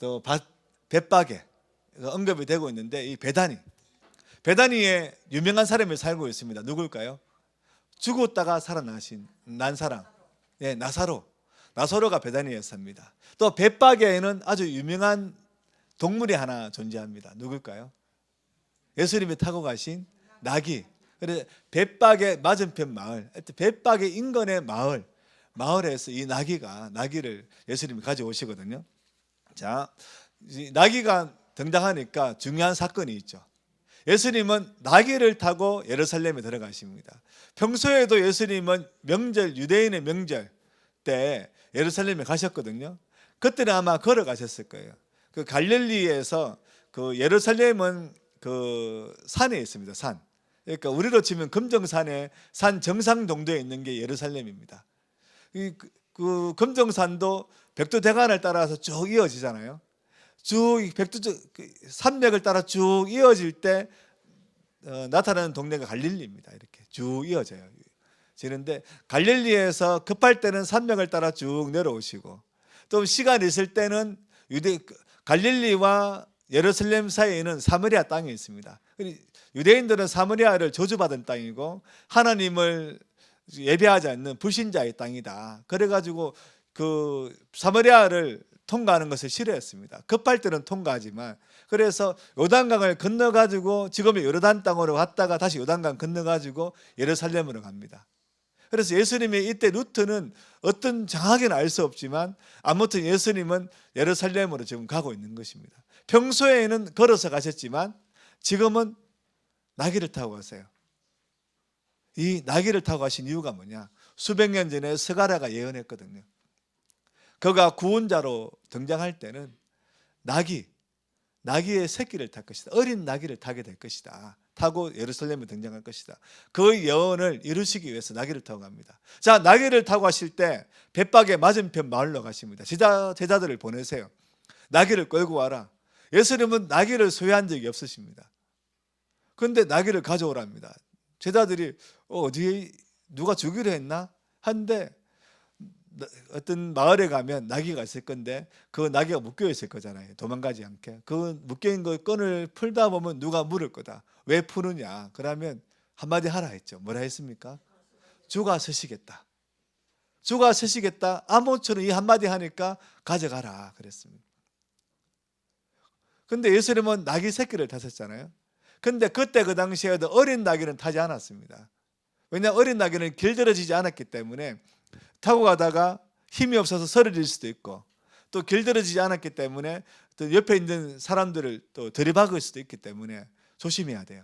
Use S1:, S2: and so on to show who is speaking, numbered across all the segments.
S1: 또 벳박에 언급이 되고 있는데, 이 베다니에 유명한 사람이 살고 있습니다. 누굴까요? 죽었다가 살아나신 난 사람, 예, 나사로가 베다니에 삽니다. 또 벳박에는 아주 유명한 동물이 하나 존재합니다. 누굴까요? 예수님이 타고 가신 나귀. 그래서 벳박의 맞은편 마을, 벳박의 인근의 마을에서 이 나귀를 예수님이 가져오시거든요. 자, 이 나귀가 등장하니까 중요한 사건이 있죠. 예수님은 나귀를 타고 예루살렘에 들어가십니다. 평소에도 예수님은 유대인의 명절 때 예루살렘에 가셨거든요. 그때는 아마 걸어가셨을 거예요. 그 갈릴리에서 그 예루살렘은 그 산에 있습니다. 산. 그러니까 우리로 치면 금정산의 산 정상 정도에 있는 게 예루살렘입니다. 그 금정산도 백두대간을 따라서 쭉 이어지잖아요. 쭉 산맥을 따라 쭉 이어질 때 나타나는 동네가 갈릴리입니다. 이렇게 쭉 이어져요. 지는데 갈릴리에서 급할 때는 산맥을 따라 쭉 내려오시고, 또 시간이 있을 때는 갈릴리와 예루살렘 사이에는 사마리아 땅이 있습니다. 유대인들은 사마리아를 저주받은 땅이고 하나님을 예배하지 않는 불신자의 땅이다. 그래가지고 그 사마리아를 통과하는 것을 싫어했습니다. 급할 때는 통과하지만, 그래서 요단강을 건너가지고 지금의 요르단 땅으로 갔다가 다시 요단강 건너가지고 예루살렘으로 갑니다. 그래서 예수님의 이때 루트는 어떤 정확히는 알 수 없지만 아무튼 예수님은 예루살렘으로 지금 가고 있는 것입니다. 평소에는 걸어서 가셨지만 지금은 나귀를 타고 가세요. 이 나귀를 타고 가신 이유가 뭐냐? 수백 년 전에 스가랴가 예언했거든요. 그가 구원자로 등장할 때는 나귀의 새끼를 탈 것이다. 어린 나귀를 타게 될 것이다. 타고 예루살렘에 등장할 것이다. 그 예언을 이루시기 위해서 나귀를 타고 갑니다. 자, 나귀를 타고 가실 때 벳박의 맞은편 마을로 가십니다. 제자들을 보내세요. 나귀를 끌고 와라. 예수님은 나귀를 소유한 적이 없으십니다. 그런데 나귀를 가져오랍니다. 제자들이 어디에 누가 주기로 했나? 한데 어떤 마을에 가면 나귀가 있을 건데 그 나귀가 묶여 있을 거잖아요. 도망가지 않게. 그 묶여 있는 거 끈을 풀다 보면 누가 물을 거다. 왜 푸느냐? 그러면 한마디 하라 했죠. 뭐라 했습니까? 주가 서시겠다. 주가 서시겠다. 아무처럼 이 한마디 하니까 가져가라 그랬습니다. 근데 예수님은 나귀 새끼를 타셨잖아요. 근데 그때 그 당시에도 어린 나귀는 타지 않았습니다. 왜냐하면 어린 나귀는 길들여지지 않았기 때문에 타고 가다가 힘이 없어서 쓰러질 수도 있고, 또 길들여지지 않았기 때문에 또 옆에 있는 사람들을 또 들이박을 수도 있기 때문에 조심해야 돼요.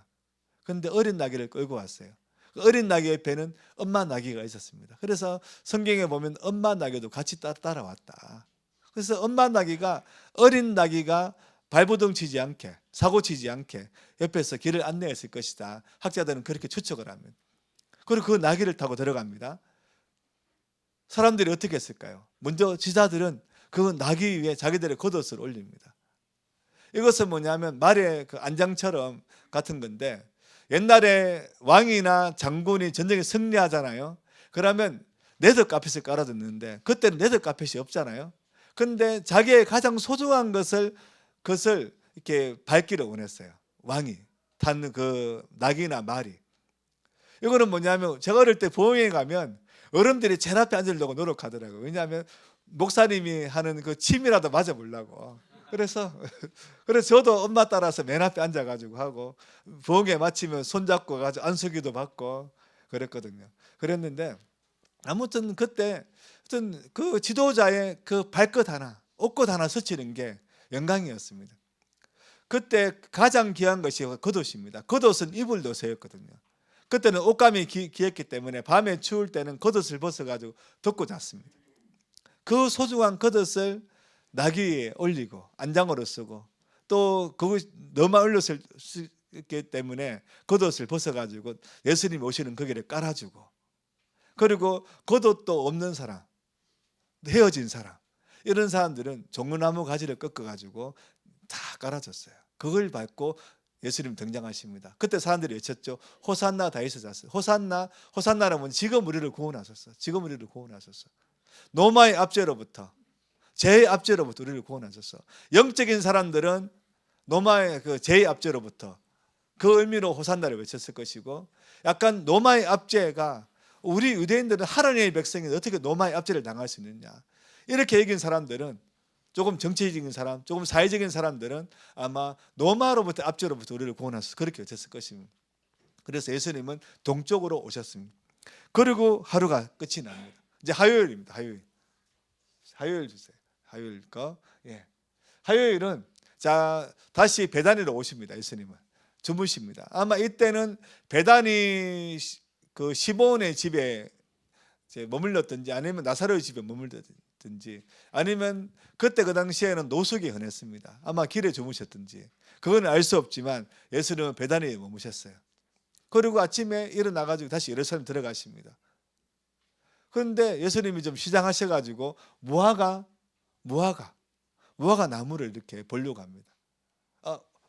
S1: 그런데 어린 나귀를 끌고 왔어요. 어린 나귀 옆에는 엄마 나귀가 있었습니다. 그래서 성경에 보면 엄마 나귀도 같이 따라왔다. 그래서 어린 나귀가 발버둥 치지 않게, 사고 치지 않게 옆에서 길을 안내했을 것이다. 학자들은 그렇게 추측을 합니다. 그리고 그 나귀를 타고 들어갑니다. 사람들이 어떻게 했을까요? 먼저 제자들은 그 나귀 위에 자기들의 겉옷을 올립니다. 이것은 뭐냐면 말의 그 안장처럼 같은 건데, 옛날에 왕이나 장군이 전쟁에 승리하잖아요. 그러면 네더카펫을 깔아줬는데 그때는 네더카펫이 없잖아요. 근데 자기의 가장 소중한 그것을 이렇게 밟기를 원했어요. 왕이 탄 그 나귀나 말이. 이거는 뭐냐면 제가 어릴 때 보험에 가면 어른들이 제일 앞에 앉으려고 노력하더라고요. 왜냐하면 목사님이 하는 그 침이라도 맞아보려고. 그래서 저도 엄마 따라서 맨 앞에 앉아가지고 하고, 부흥회 마치면 손잡고 가지고 안수기도 받고 그랬거든요. 그랬는데 아무튼 그때 어떤 그 지도자의 그 발끝 하나, 옷깃 하나 스치는 게 영광이었습니다. 그때 가장 귀한 것이 겉옷입니다. 겉옷은 이불 노새였거든요. 그때는 옷감이 귀했기 때문에 밤에 추울 때는 겉옷을 벗어가지고 덮고 잤습니다. 그 소중한 겉옷을 나귀 위에 올리고 안장으로 쓰고, 또 그것이 너무 올렸을 수 있기 때문에 겉옷을 벗어가지고 예수님 오시는 그 길에 깔아주고, 그리고 겉옷도 없는 사람, 헤어진 사람, 이런 사람들은 종려나무 가지를 꺾어가지고 다 깔아줬어요. 그걸 밟고 예수님 등장하십니다. 그때 사람들이 외쳤죠. 호산나 다윗의 자손. 호산나라면 지금 우리를 구원하소서. 지금 우리를 구원하소서. 노마의 압제로부터, 죄의 압제로부터 우리를 구원하셨어. 영적인 사람들은 노마의 그 죄의 압제로부터 그 의미로 호산나를 외쳤을 것이고, 약간 노마의 압제가 우리 유대인들은 하나님의 백성이 어떻게 노마의 압제를 당할 수 있느냐, 이렇게 얘기한 사람들은, 조금 정치적인 사람, 조금 사회적인 사람들은 아마 노마로부터 압제로부터 우리를 구원하셔서 그렇게 외쳤을 것입니다. 그래서 예수님은 동쪽으로 오셨습니다. 그리고 하루가 끝이 납니다. 이제 화요일입니다. 화요일 주세요. 화요일 거. 예. 화요일은 자 다시 베다니로 오십니다. 예수님은 주무십니다. 아마 이때는 베다니 그 시몬의 집에 머물렀든지, 아니면 나사로의 집에 머물렀든지, 아니면 그때 그 당시에는 노숙이 흔했습니다. 아마 길에 주무셨든지, 그건 알 수 없지만 예수님은 베다니에 머무셨어요. 그리고 아침에 일어나가지고 다시 예루살렘 들어가십니다. 그런데 예수님이 좀 시장하셔가지고 무화과 나무를 이렇게 보려고 합니다.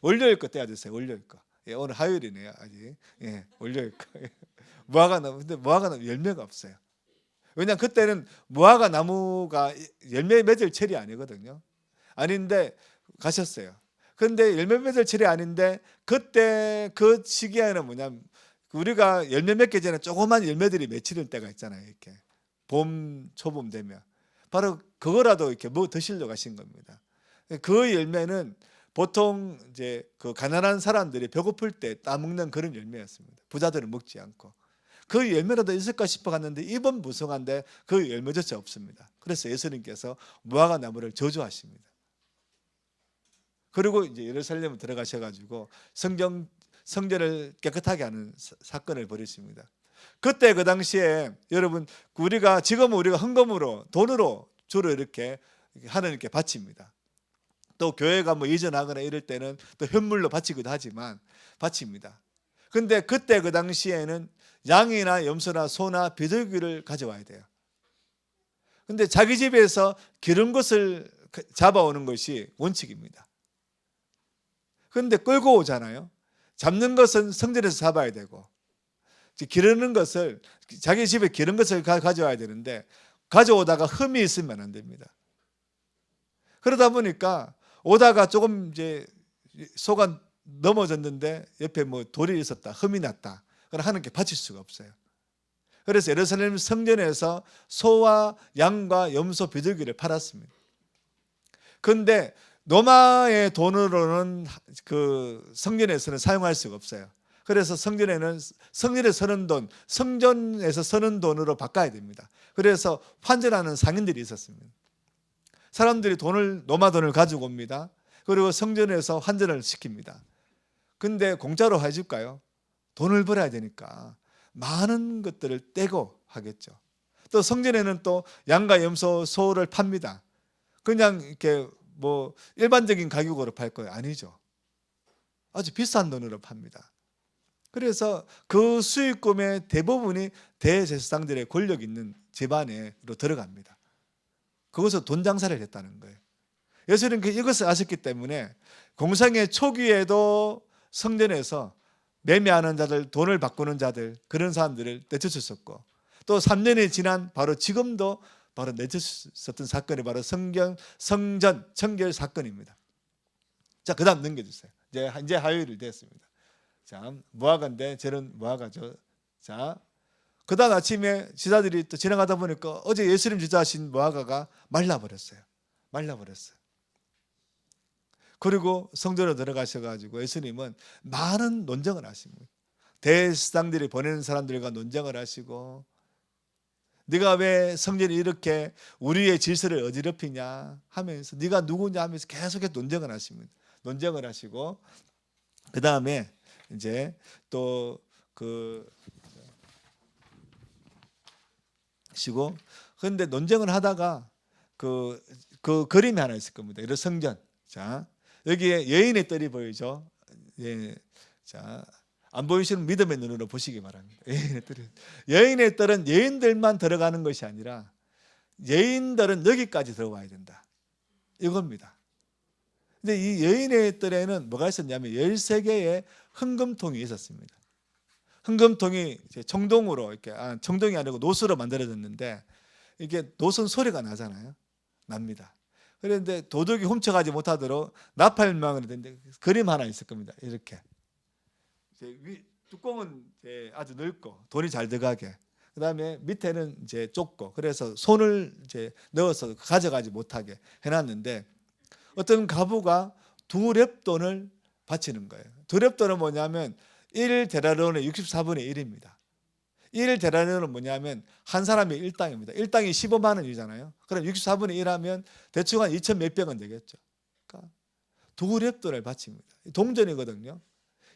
S1: 월요일 거 떼야 됐어요. 월요일 거. 예, 오늘 화요일이네요. 아직. 예, 월요일 거. 무화과 나무. 근데 무화과 나무 열매가 없어요. 왜냐하면 그때는 무화과 나무가 열매 맺을 철이 아니거든요. 아닌데 가셨어요. 그런데 열매 맺을 철이 아닌데, 그때 그 시기에는 뭐냐면, 우리가 열매 맺기 전에 조그만 열매들이 맺히는 때가 있잖아요. 이렇게 봄, 초봄 되면 바로 그거라도 이렇게 뭐 드시려고 가신 겁니다. 그 열매는 보통 이제 그 가난한 사람들이 배고플 때 따먹는 그런 열매였습니다. 부자들은 먹지 않고. 그 열매라도 있을까 싶어 갔는데 입은 무성한데 그 열매조차 없습니다. 그래서 예수님께서 무화과 나무를 저주하십니다. 그리고 이제 예루살렘에 들어가셔가지고 성전을 깨끗하게 하는 사건을 벌이십니다. 그때 그 당시에 여러분, 지금은 우리가 헌금으로, 돈으로 주로 이렇게 하나님께 바칩니다. 또 교회가 뭐 이전하거나 이럴 때는 또 현물로 바치기도 하지만 바칩니다. 근데 그때 그 당시에는 양이나 염소나 소나 비둘기를 가져와야 돼요. 근데 자기 집에서 기른 것을 잡아오는 것이 원칙입니다. 그런데 끌고 오잖아요. 잡는 것은 성전에서 잡아야 되고, 기르는 것을, 자기 집에 기른 것을 가져와야 되는데 가져오다가 흠이 있으면 안 됩니다. 그러다 보니까 오다가 조금 이제 소가 넘어졌는데 옆에 뭐 돌이 있었다, 흠이 났다, 그럼 하나님께 바칠 수가 없어요. 그래서 예루살렘 성전에서 소와 양과 염소, 비둘기를 팔았습니다. 그런데 로마의 돈으로는 그 성전에서는 사용할 수가 없어요. 그래서 성전에 서는 돈, 성전에서 서는 돈으로 바꿔야 됩니다. 그래서 환전하는 상인들이 있었습니다. 사람들이 로마 돈을 가지고 옵니다. 그리고 성전에서 환전을 시킵니다. 근데 공짜로 해줄까요? 돈을 벌어야 되니까 많은 것들을 떼고 하겠죠. 또 성전에는 또 양과 염소, 소를 팝니다. 그냥 이렇게 뭐 일반적인 가격으로 팔 거예요? 아니죠. 아주 비싼 돈으로 팝니다. 그래서 그 수익금의 대부분이 대제사장들의 권력 있는 집안으로 들어갑니다. 거기서 돈 장사를 했다는 거예요. 예수님은 이것을 아셨기 때문에 공생의 초기에도 성전에서 매매하는 자들, 돈을 바꾸는 자들, 그런 사람들을 내쫓으셨고, 또 3년이 지난 바로 지금도 바로 내쫓으셨던 사건이 바로 성전 청결 사건입니다. 자, 그 다음 넘겨주세요. 이제 화요일이 됐습니다. 자, 무화과인데 저는 무화과죠. 자, 그 다음 아침에 지사들이 또 지나가다 보니까 어제 예수님 주자하신 무화과가 말라버렸어요. 그리고 성전으로 들어가셔가지고 예수님은 많은 논쟁을 하십니다. 대제사장들이 보내는 사람들과 논쟁을 하시고, 네가 왜 성전이 이렇게 우리의 질서를 어지럽히냐 하면서, 네가 누구냐 하면서 계속해서 논쟁을 하십니다. 논쟁을 하시고, 그 다음에 이제 또 그런데 논쟁을 하다가 그 그림이 하나 있을 겁니다. 이런 성전. 자, 여기에 여인의 뜰이 보이죠? 예. 자, 안 보이시는 믿음의 눈으로 보시기 바랍니다. 여인의 뜰은 여인들만 들어가는 것이 아니라 여인들은 여기까지 들어와야 된다, 이겁니다. 근데 이 여인의 뜰에는 뭐가 있었냐면 13개의 흥금통이 있었습니다. 흥금통이 청동으로, 이렇게 청동이 아니고 노수로 만들어졌는데, 이게 노선 소리가 나잖아요. 납니다. 그런데 도둑이 훔쳐가지 못하도록 나팔망을 했는데 그림 하나 있을 겁니다. 이렇게 뚜껑은 이제 아주 넓고 돈이 잘 들어가게. 그다음에 밑에는 이제 좁고 그래서 손을 이제 넣어서 가져가지 못하게 해놨는데 어떤 가부가 2렙돈을 바치는 거예요. 2렙돈은 뭐냐면 1데나리온의 64분의 1입니다. 1데나리온은 뭐냐면 한 사람이 1당입니다. 1당이 15만 원이잖아요. 그럼 64분의 1 하면 대충 한 2천 몇백 원 되겠죠. 그러니까 2렙돈을 바칩니다. 동전이거든요.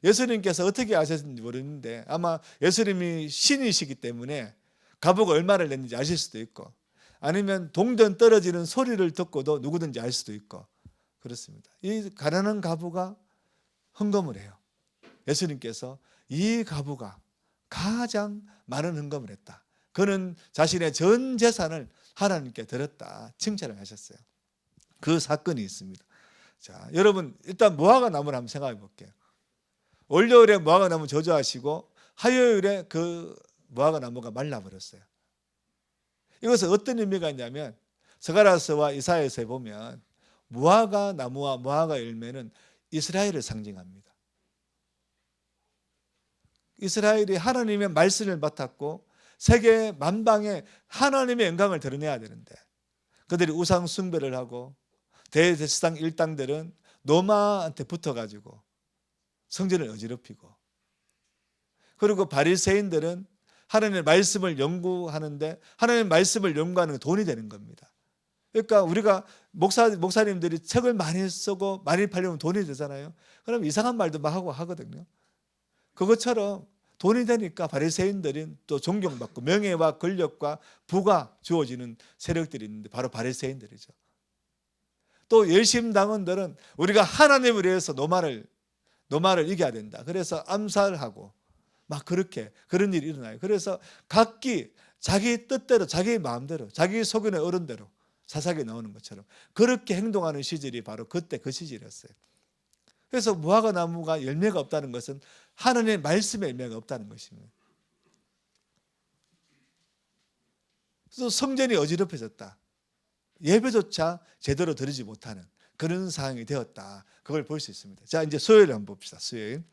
S1: 예수님께서 어떻게 아셨는지 모르는데 아마 예수님이 신이시기 때문에 가부가 얼마를 냈는지 아실 수도 있고 아니면 동전 떨어지는 소리를 듣고도 누구든지 알 수도 있고 그렇습니다. 이 가난한 가부가 헌금을 해요. 예수님께서 이 가부가 가장 많은 헌금을 했다. 그는 자신의 전 재산을 하나님께 드렸다. 칭찬을 하셨어요. 그 사건이 있습니다. 자, 여러분 일단 무화과 나무를 한번 생각해 볼게요. 월요일에 무화과 나무 저주하시고 화요일에 그 무화과 나무가 말라버렸어요. 이것은 어떤 의미가 있냐면 스가랴서와 이사야서에 보면 무화과 나무와 무화과 열매는 이스라엘을 상징합니다. 이스라엘이 하나님의 말씀을 맡았고 세계 만방에 하나님의 영광을 드러내야 되는데 그들이 우상 숭배를 하고 대제사장 일당들은 노마한테 붙어가지고 성전을 어지럽히고 그리고 바리새인들은 하나님의 말씀을 연구하는데 하나님의 말씀을 연구하는 게 돈이 되는 겁니다. 그러니까 우리가 목사님들이 책을 많이 쓰고 많이 팔리면 돈이 되잖아요. 그럼 이상한 말도 막 하고 하거든요. 그것처럼 돈이 되니까 바리새인들은 또 존경받고 명예와 권력과 부가 주어지는 세력들이 있는데 바로 바리새인들이죠. 또 열심당원들은 우리가 하나님을 위해서 노마를 이겨야 된다. 그래서 암살하고 막 그렇게 그런 일이 일어나요. 그래서 각기 자기 뜻대로 자기 마음대로 자기 속인의 어른대로 사사기에 나오는 것처럼 그렇게 행동하는 시절이 바로 그때 그 시절이었어요. 그래서 무화과 나무가 열매가 없다는 것은 하나님의 말씀의 열매가 없다는 것입니다. 그래서 성전이 어지럽혀졌다. 예배조차 제대로 드리지 못하는 그런 상황이 되었다. 그걸 볼 수 있습니다. 자, 이제 수요일 한번 봅시다. 수요일.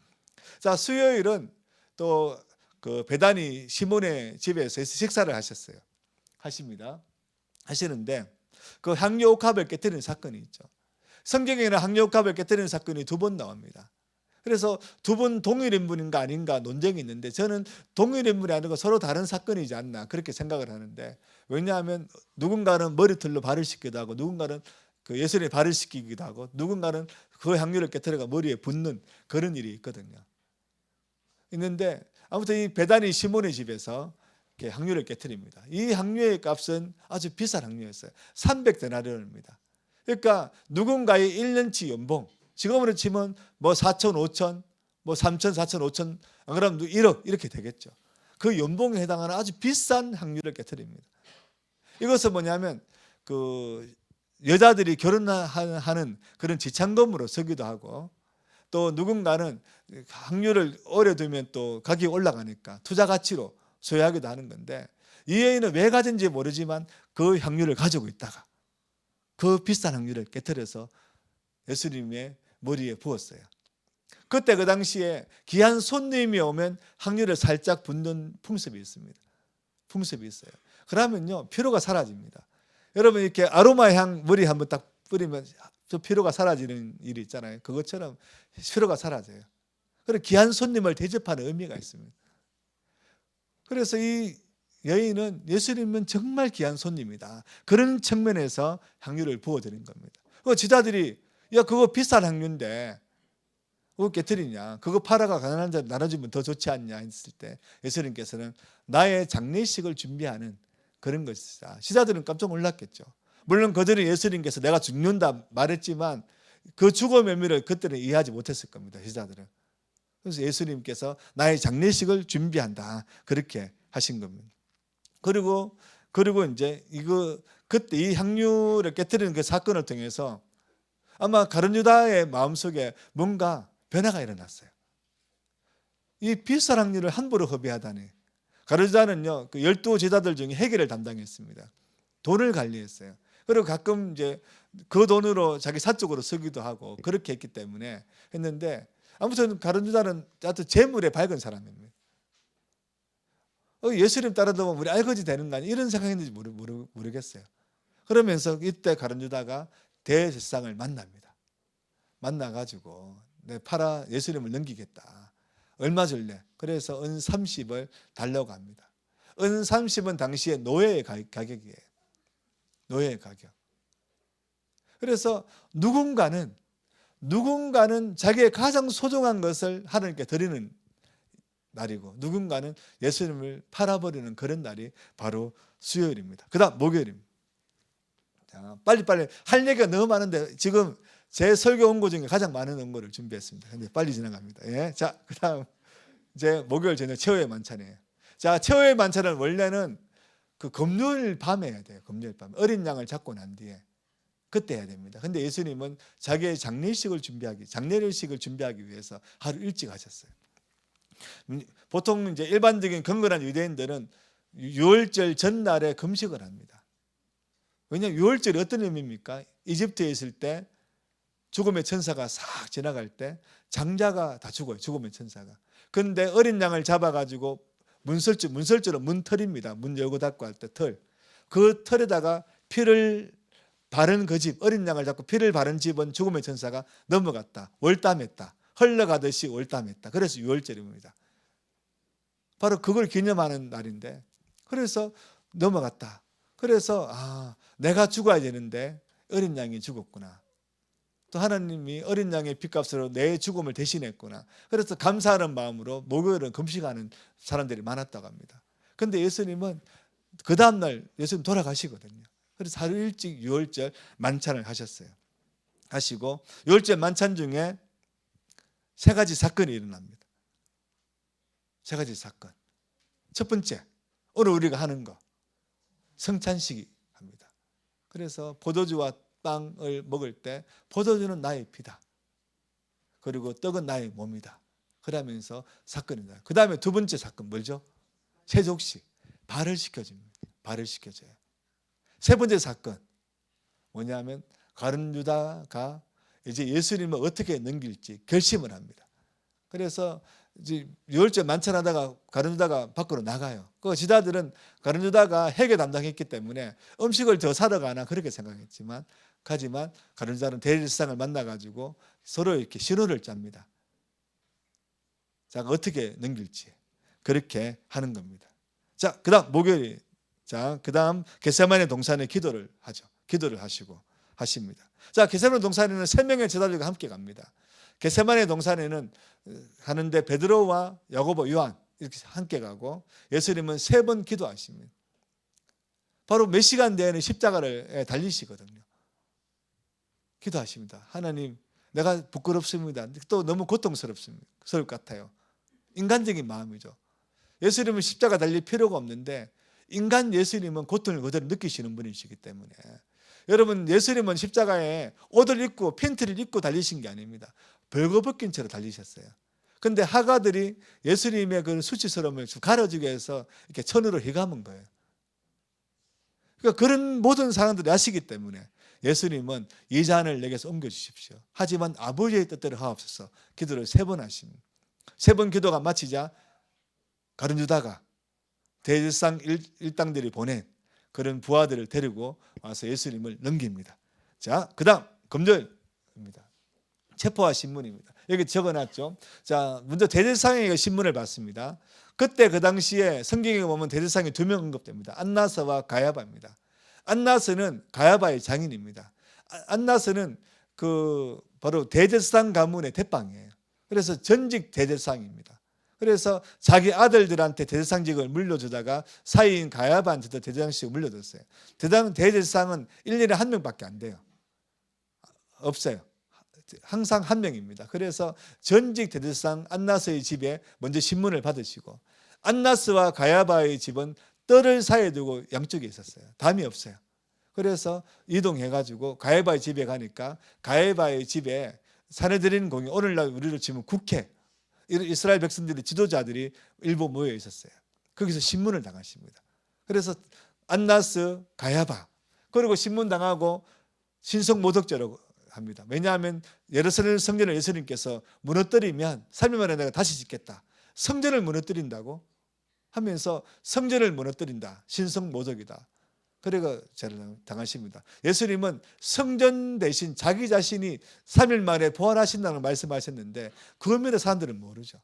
S1: 자, 수요일은 또 그 베다니 시몬의 집에서 식사를 하시는데 그 향유 옥합을 깨뜨리는 사건이 있죠. 성경에는 향유 옥합을 깨뜨리는 사건이 2번 나옵니다. 그래서 2분 동일 인물인가 아닌가 논쟁이 있는데 저는 동일 인물이 아니고 서로 다른 사건이지 않나 그렇게 생각을 하는데 왜냐하면 누군가는 머리털로 발을 씻기도 하고 누군가는 그 예수님의 발을 씻기기도 하고 누군가는 그 향유를 깨뜨려가 머리에 붓는 그런 일이 있는데 아무튼 이 베다니 시몬의 집에서 향유를 깨뜨립니다. 이 향유의 값은 아주 비싼 향유였어요. 300데나리온입니다. 그러니까 누군가의 1년치 연봉 지금으로 치면 뭐 4천, 5천, 뭐 3천, 4천, 5천 안 그러면 1억 이렇게 되겠죠. 그 연봉에 해당하는 아주 비싼 향유를 깨뜨립니다. 이것은 뭐냐면 그 여자들이 결혼하는 그런 지참금으로 쓰기도 하고 또 누군가는 향유를 오래 두면 또 가격이 올라가니까 투자 가치로 소유하기도 하는 건데 이 여인은 왜 가진지 모르지만 그 향유를 가지고 있다가 그 비싼 향유를 깨뜨려서 예수님의 머리에 부었어요. 그때 그 당시에 귀한 손님이 오면 향유를 살짝 붓는 풍습이 있습니다. 풍습이 있어요. 그러면요 피로가 사라집니다. 여러분 이렇게 아로마 향 머리 한번 딱 뿌리면 저 피로가 사라지는 일이 있잖아요. 그것처럼 피로가 사라져요. 그리고 귀한 손님을 대접하는 의미가 있습니다. 그래서 이 여인은 예수님은 정말 귀한 손님이다. 그런 측면에서 향유를 부어드린 겁니다. 그 지자들이 야 그거 비싼 향유인데 그거 깨뜨리냐 그거 팔아가 가난한 자들 나눠주면 더 좋지 않냐 했을 때 예수님께서는 나의 장례식을 준비하는 그런 것이다. 시자들은 깜짝 놀랐겠죠. 물론 그들은 예수님께서 내가 죽는다 말했지만 그 죽음의 의미를 그때는 이해하지 못했을 겁니다. 시자들은. 그래서 예수님께서 나의 장례식을 준비한다 그렇게 하신 겁니다. 그리고 이제 그때 이 향유를 깨뜨리는 그 사건을 통해서 아마 가룟 유다의 마음속에 뭔가 변화가 일어났어요. 이 비싼 향유를 함부로 허비하다니. 가룟 유다는요 그 12 제자들 중에 회계를 담당했습니다. 돈을 관리했어요. 그리고 가끔 이제 그 돈으로 자기 사적으로 쓰기도 하고 그렇게 했기 때문에 했는데, 아무튼 가룟 유다는 하여튼 재물에 밝은 사람입니다. 예수님 따라도 우리 알거지 되는 거 아니야? 이런 생각했는지 모르겠어요. 그러면서 이때 가룟 유다가 대제사장을 만납니다. 만나가지고 내 팔아 예수님을 넘기겠다. 얼마 줄래? 그래서 은 30을 달라고 합니다. 은 30은 당시에 노예의 가격이에요. 노예의 가격. 그래서 누군가는 자기의 가장 소중한 것을 하나님께 드리는 날이고, 누군가는 예수님을 팔아버리는 그런 날이 바로 수요일입니다. 그 다음 목요일입니다. 자, 빨리빨리 할 얘기가 너무 많은데 지금 제 설교 원고 중에 가장 많은 원고를 준비했습니다. 근데 빨리 지나갑니다. 예. 자, 그 다음 이제 목요일 저녁 최후의 만찬이에요. 자, 최후의 만찬은 원래는 그 금요일 밤에 해야 돼요. 금요일 밤에 어린 양을 잡고 난 뒤에 그때 해야 됩니다. 근데 예수님은 자기의 장례식을 준비하기 위해서 하루 일찍 하셨어요. 보통 이제 일반적인 경건한 유대인들은 유월절 전날에 금식을 합니다. 왜냐하면 유월절이 어떤 의미입니까? 이집트에 있을 때 죽음의 천사가 싹 지나갈 때 장자가 다 죽어요. 죽음의 천사가. 그런데 어린 양을 잡아가지고 문설주는 문털입니다. 문 열고 닫고 할 때 털. 그 털에다가 피를 바른 그 집, 어린 양을 잡고 피를 바른 집은 죽음의 천사가 넘어갔다. 월담했다. 흘러가듯이 월담했다. 그래서 유월절입니다. 바로 그걸 기념하는 날인데, 그래서 넘어갔다. 그래서 내가 죽어야 되는데 어린 양이 죽었구나. 또 하나님이 어린 양의 핏값으로 내 죽음을 대신했구나. 그래서 감사하는 마음으로 목요일은 금식하는 사람들이 많았다고 합니다. 그런데 예수님은 그 다음날 예수님 돌아가시거든요. 그래서 하루 일찍 유월절 만찬을 하시고 유월절 만찬 중에 세 가지 사건이 일어납니다. 세 가지 사건. 첫 번째, 오늘 우리가 하는 거 성찬식이 합니다. 그래서 포도주와 빵을 먹을 때 포도주는 나의 피다. 그리고 떡은 나의 몸이다. 그러면서 사건입니다. 그 다음에 두 번째 사건 뭐죠? 세족식. 발을 시켜줍니다. 발을 시켜줘요. 세 번째 사건 뭐냐면 가룟 유다가 이제 예수님을 어떻게 넘길지 결심을 합니다. 그래서 이제 유월절 만찬하다가 가룟 유다가 밖으로 나가요. 그 지도자들은 가룟 유다가 회계 담당했기 때문에 음식을 더 사러 가나 그렇게 생각했지만 가룟 유다는 대제사장을 만나가지고 서로 이렇게 신호를 짭니다. 자, 어떻게 넘길지 그렇게 하는 겁니다. 자, 그다음 목요일. 자, 그다음 겟세마네 동산에 기도를 하죠. 기도를 하십니다. 자, 겟세마네 동산에는 3명의 제자들과 함께 갑니다. 겟세마네 동산에는 하는데 베드로와 야고보, 요한 이렇게 함께 가고 예수님은 3번 기도하십니다. 바로 몇 시간 내에는 십자가를 달리시거든요. 기도하십니다. 하나님, 내가 부끄럽습니다. 또 너무 고통스러울 것 같아요. 인간적인 마음이죠. 예수님은 십자가 달릴 필요가 없는데 인간 예수님은 고통을 그대로 느끼시는 분이시기 때문에, 여러분, 예수님은 십자가에 옷을 입고 팬티를 입고 달리신 게 아닙니다. 벌거벗긴 채로 달리셨어요. 그런데 하가들이 예수님의 그 수치스러움을 가려주기 위해서 이렇게 천으로 휘감은 거예요. 그러니까 그런 모든 사람들이 아시기 때문에 예수님은 이 잔을 내게서 옮겨주십시오. 하지만 아버지의 뜻대로 하옵소서 기도를 3번 하십니다. 3번 기도가 마치자 가룟 유다가 대제사장 일당들이 보낸 그런 부하들을 데리고 와서 예수님을 넘깁니다. 자, 그 다음 금요일입니다. 체포와 신문입니다. 여기 적어놨죠. 자, 먼저 대제사장에게 신문을 받습니다. 그때 그 당시에 성경에 보면 대제사장이 2명 언급됩니다. 안나스와 가야바입니다. 안나스는 가야바의 장인입니다. 안나스는 바로 대제사장 가문의 대빵이에요. 그래서 전직 대제사장입니다. 그래서 자기 아들들한테 대제사장직을 물려주다가 사이인 가야바한테도 대제사장직을 물려줬어요. 대제사장은 1년에 1명밖에 안 돼요. 없어요. 항상 1명입니다. 그래서 전직 대제사장 안나스의 집에 먼저 신문을 받으시고, 안나스와 가야바의 집은 뜰을 사이에 두고 양쪽에 있었어요. 담이 없어요. 그래서 이동해가지고 가야바의 집에 가니까 가야바의 집에 사내들인 공이, 오늘날 우리로 치면 국회, 이스라엘 백성들의 지도자들이 일부 모여 있었어요. 거기서 신문을 당하십니다. 그래서 안나스, 가야바, 그리고 신문당하고 신성모독죄라고 합니다. 왜냐하면 예루살렘 성전을 예수님께서 무너뜨리면 3일 만에 내가 다시 짓겠다. 성전을 무너뜨린다고 하면서 성전을 무너뜨린다. 신성모독이다. 그래가 죄를 당하십니다. 예수님은 성전 대신 자기 자신이 3일 만에 부활하신다는 말씀하셨는데 그것마다 사람들은 모르죠.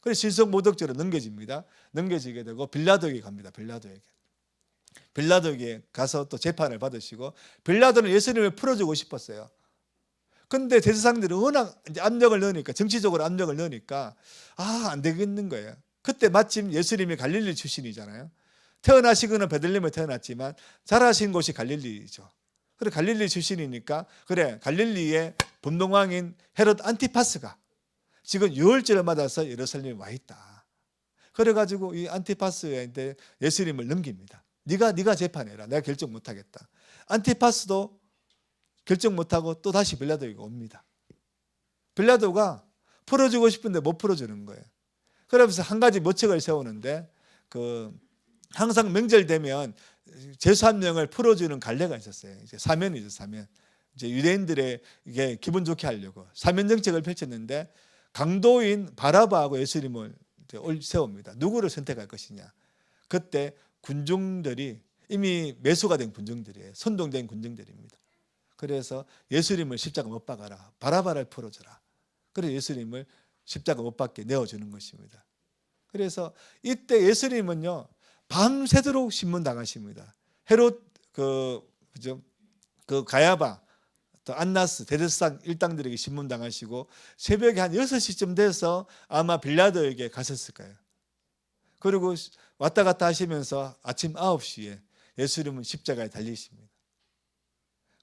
S1: 그래서 신성모독죄로 넘겨집니다. 넘겨지게 되고 빌라도에게 갑니다. 빌라도에게 가서 또 재판을 받으시고 빌라도는 예수님을 풀어주고 싶었어요. 근데 대제사장들이 워낙 이제 압력을 넣으니까 정치적으로 압력을 넣으니까 안 되겠는 거예요. 그때 마침 예수님이 갈릴리 출신이잖아요. 태어나신 것은 베들레헴에 태어났지만 자라신 곳이 갈릴리죠. 그래 갈릴리 출신이니까 그래 갈릴리의 분봉왕인 헤롯 안티파스가 지금 유월절을 맞아서 예루살렘에 와 있다. 그래가지고 이 안티파스한테 예수님을 넘깁니다. 네가 재판해라. 내가 결정 못하겠다. 안티파스도 결정 못하고 또 다시 빌라도에게 옵니다. 빌라도가 풀어주고 싶은데 못 풀어주는 거예요. 그러면서 한 가지 모책을 세우는데 항상 명절 되면 죄수 한 명을 풀어주는 갈례가 있었어요. 이제 사면이죠, 사면. 이제 유대인들의 이게 기분 좋게 하려고 사면 정책을 펼쳤는데 강도인 바라바하고 예수님을 세웁니다. 누구를 선택할 것이냐. 그때 군중들이 이미 매수가 된 군중들이에요. 선동된 군중들입니다. 그래서 예수님을 십자가 못 박아라. 바라바를 풀어줘라. 그래서 예수님을 십자가 못 박게 내어주는 것입니다. 그래서 이때 예수님은요 밤새도록 신문당하십니다. 헤롯 가야바 또 안나스 대제사장 일당들에게 신문당하시고 새벽에 한 6시쯤 돼서 아마 빌라도에게 가셨을 거예요. 그리고 왔다 갔다 하시면서 아침 9시에 예수님은 십자가에 달리십니다.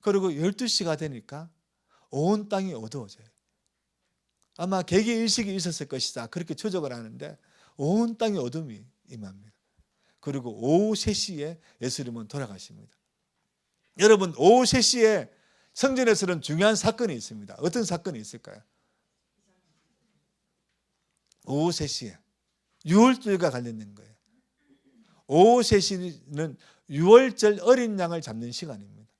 S1: 그리고 12시가 되니까 온 땅이 어두워져요. 아마 개기일식이 있었을 것이다. 그렇게 추적을 하는데 온 땅이 어둠이 임합니다. 그리고 오후 3시에 예수님은 돌아가십니다. 여러분 오후 3시에 성전에서는 중요한 사건이 있습니다. 어떤 사건이 있을까요? 오후 3시에 유월절과 관련된 거예요. 오후 3시는 유월절 어린 양을 잡는 시간입니다.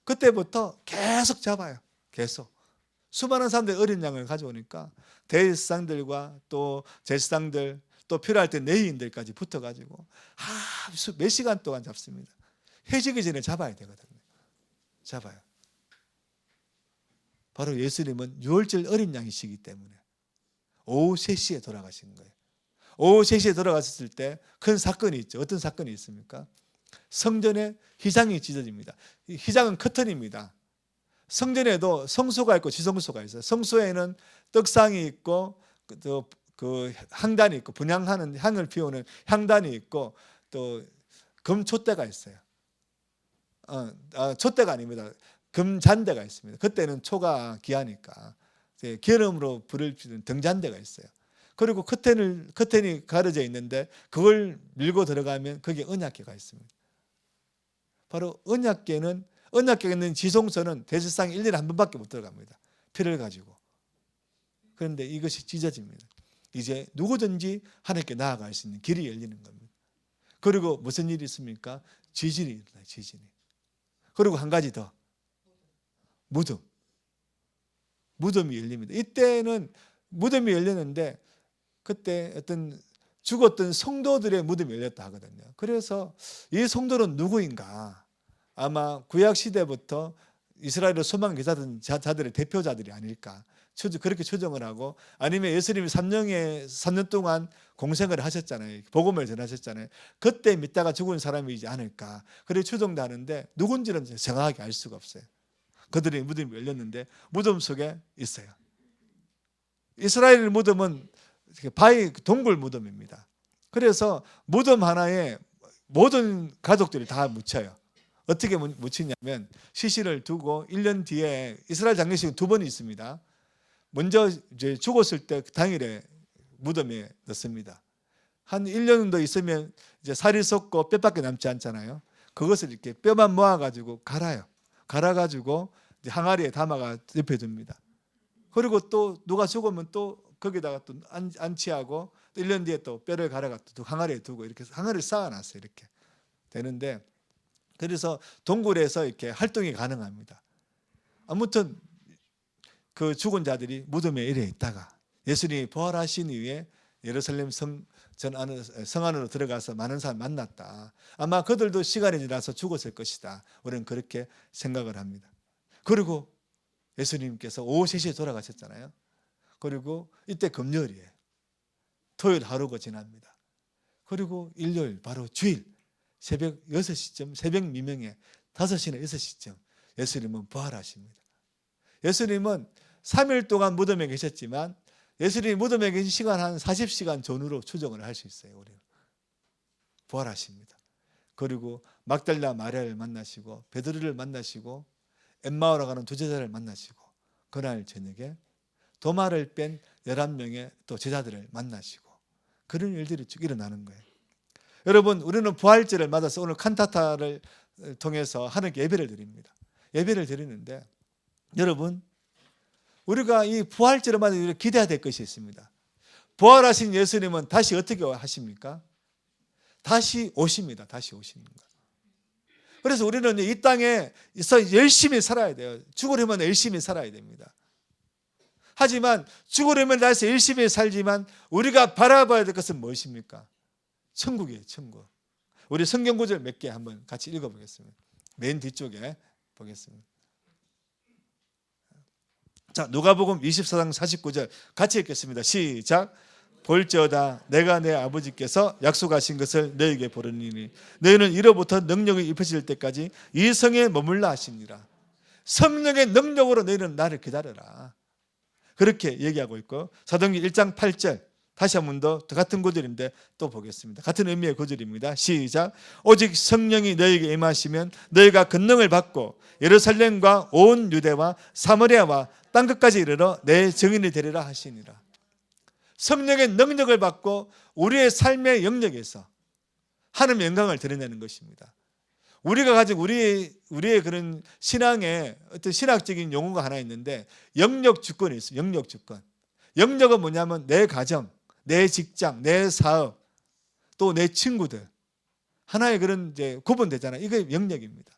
S1: 그때부터 계속 잡아요. 계속. 수많은 사람들이 어린 양을 가져오니까 대제사장들과 또 제사장들 또 필요할 때 레위인들까지 붙어가지고 몇 시간 동안 잡습니다. 해지기 전에 잡아야 되거든요. 잡아요. 바로 예수님은 유월절 어린 양이시기 때문에 오후 3시에 돌아가신 거예요. 오후 3시에 돌아갔을 때 큰 사건이 있죠. 어떤 사건이 있습니까? 성전에 휘장이 찢어집니다. 휘장은 커튼입니다. 성전에도 성소가 있고 지성소가 있어요. 성소에는 떡상이 있고 그 향단이 있고 분향하는 향을 피우는 향단이 있고 또 금촛대가 있어요. 촛대가 아닙니다. 금잔대가 있습니다. 그때는 초가 귀하니까 기름으로 불을 피우는 등잔대가 있어요. 그리고 커튼이 가려져 있는데 그걸 밀고 들어가면 거기에 언약궤가 있습니다. 바로 언약궤에 있는 지성소는 대제사장이 1년에 한 번밖에 못 들어갑니다. 피를 가지고. 그런데 이것이 찢어집니다. 이제 누구든지 하나님께 나아갈 수 있는 길이 열리는 겁니다. 그리고 무슨 일이 있습니까? 지진이 일어나요. 지진이. 그리고 한 가지 더. 무덤이 열립니다. 이때는 무덤이 열렸는데 그때 어떤 죽었던 성도들의 무덤이 열렸다 하거든요. 그래서 이 성도는 누구인가? 아마 구약 시대부터 이스라엘을 소망 기사던 자들의 대표자들이 아닐까. 그렇게 추정을 하고 아니면 예수님이 3년 동안 공생을 하셨잖아요. 복음을 전하셨잖아요. 그때 믿다가 죽은 사람이지 않을까. 그렇게 추정도 하는데 누군지는 정확하게 알 수가 없어요. 그들의 무덤이 열렸는데 무덤 속에 있어요. 이스라엘 무덤은 바위 동굴 무덤입니다. 그래서 무덤 하나에 모든 가족들이 다 묻혀요. 어떻게 묻히냐면 시신을 두고 1년 뒤에 이스라엘 장례식은 2번이 있습니다. 먼저 이제 죽었을 때 당일에 무덤에 넣습니다. 한 1년 정도 있으면 이제 살이 썩고 뼈밖에 남지 않잖아요. 그것을 이렇게 뼈만 모아가지고 갈아요. 갈아가지고 항아리에 담아가 옆에 둡니다. 그리고 또 누가 죽으면 또 거기다가 또 안치하고 또 1년 뒤에 또 뼈를 갈아가 또 항아리에 두고 이렇게 항아리를 쌓아놨어요. 이렇게 되는데 그래서 동굴에서 이렇게 활동이 가능합니다. 아무튼 그 죽은 자들이 무덤에 이래 있다가 예수님이 부활하신 이후에 예루살렘 성 안으로 들어가서 많은 사람 만났다. 아마 그들도 시간이 지나서 죽었을 것이다. 우리는 그렇게 생각을 합니다. 그리고 예수님께서 오후 3시에 돌아가셨잖아요. 그리고 이때 금요일이에요. 토요일 하루가 지납니다. 그리고 일요일 바로 주일 새벽 6시쯤 새벽 미명에 5시나 6시쯤 예수님은 부활하십니다. 예수님은 3일 동안 무덤에 계셨지만 예수님이 무덤에 계신 시간 한 40시간 전후로 추정을 할 수 있어요. 우리는 부활하십니다. 그리고 막달라 마리아를 만나시고 베드로를 만나시고 엠마오로 가는 두 제자를 만나시고 그날 저녁에 도마를 뺀 11명의 또 제자들을 만나시고 그런 일들이 쭉 일어나는 거예요. 여러분, 우리는 부활절을 맞아서 오늘 칸타타를 통해서 하나님께 예배를 드립니다. 예배를 드리는데 여러분, 우리가 이 부활절을 맞아 기대해야 될 것이 있습니다. 부활하신 예수님은 다시 어떻게 하십니까? 다시 오십니다. 다시 오시는 거. 그래서 우리는 이 땅에 있어 열심히 살아야 돼요. 죽으려면 열심히 살아야 됩니다. 하지만 죽으려면 다시 열심히 살지만 우리가 바라봐야 될 것은 무엇입니까? 천국이에요. 천국. 우리 성경 구절 몇 개 한번 같이 읽어보겠습니다. 맨 뒤쪽에 보겠습니다. 자, 누가복음 24장 49절 같이 읽겠습니다. 시작. 볼지어다 내가 내 아버지께서 약속하신 것을 너에게 보르니니 너희는 이로부터 능력이 입혀질 때까지 이 성에 머물라 하시니라. 성령의 능력으로 너희는 나를 기다려라. 그렇게 얘기하고 있고 사도행전 1장 8절 다시 한 번 더 같은 구절인데 또 보겠습니다. 같은 의미의 구절입니다. 시작. 오직 성령이 너희에게 임하시면 너희가 권능을 받고 예루살렘과 온 유대와 사마리아와 땅끝까지 이르러 내 증인이 되리라 하시니라. 성령의 능력을 받고 우리의 삶의 영역에서 하나님의 영광을 드러내는 것입니다. 우리가 가진 우리의 그런 신앙의 어떤 신학적인 용어가 하나 있는데 영역 주권이 있어요. 영역 주권. 영역은 뭐냐면 내 가정, 내 직장, 내 사업, 또 내 친구들 하나의 그런 이제 구분되잖아요. 이게 영역입니다.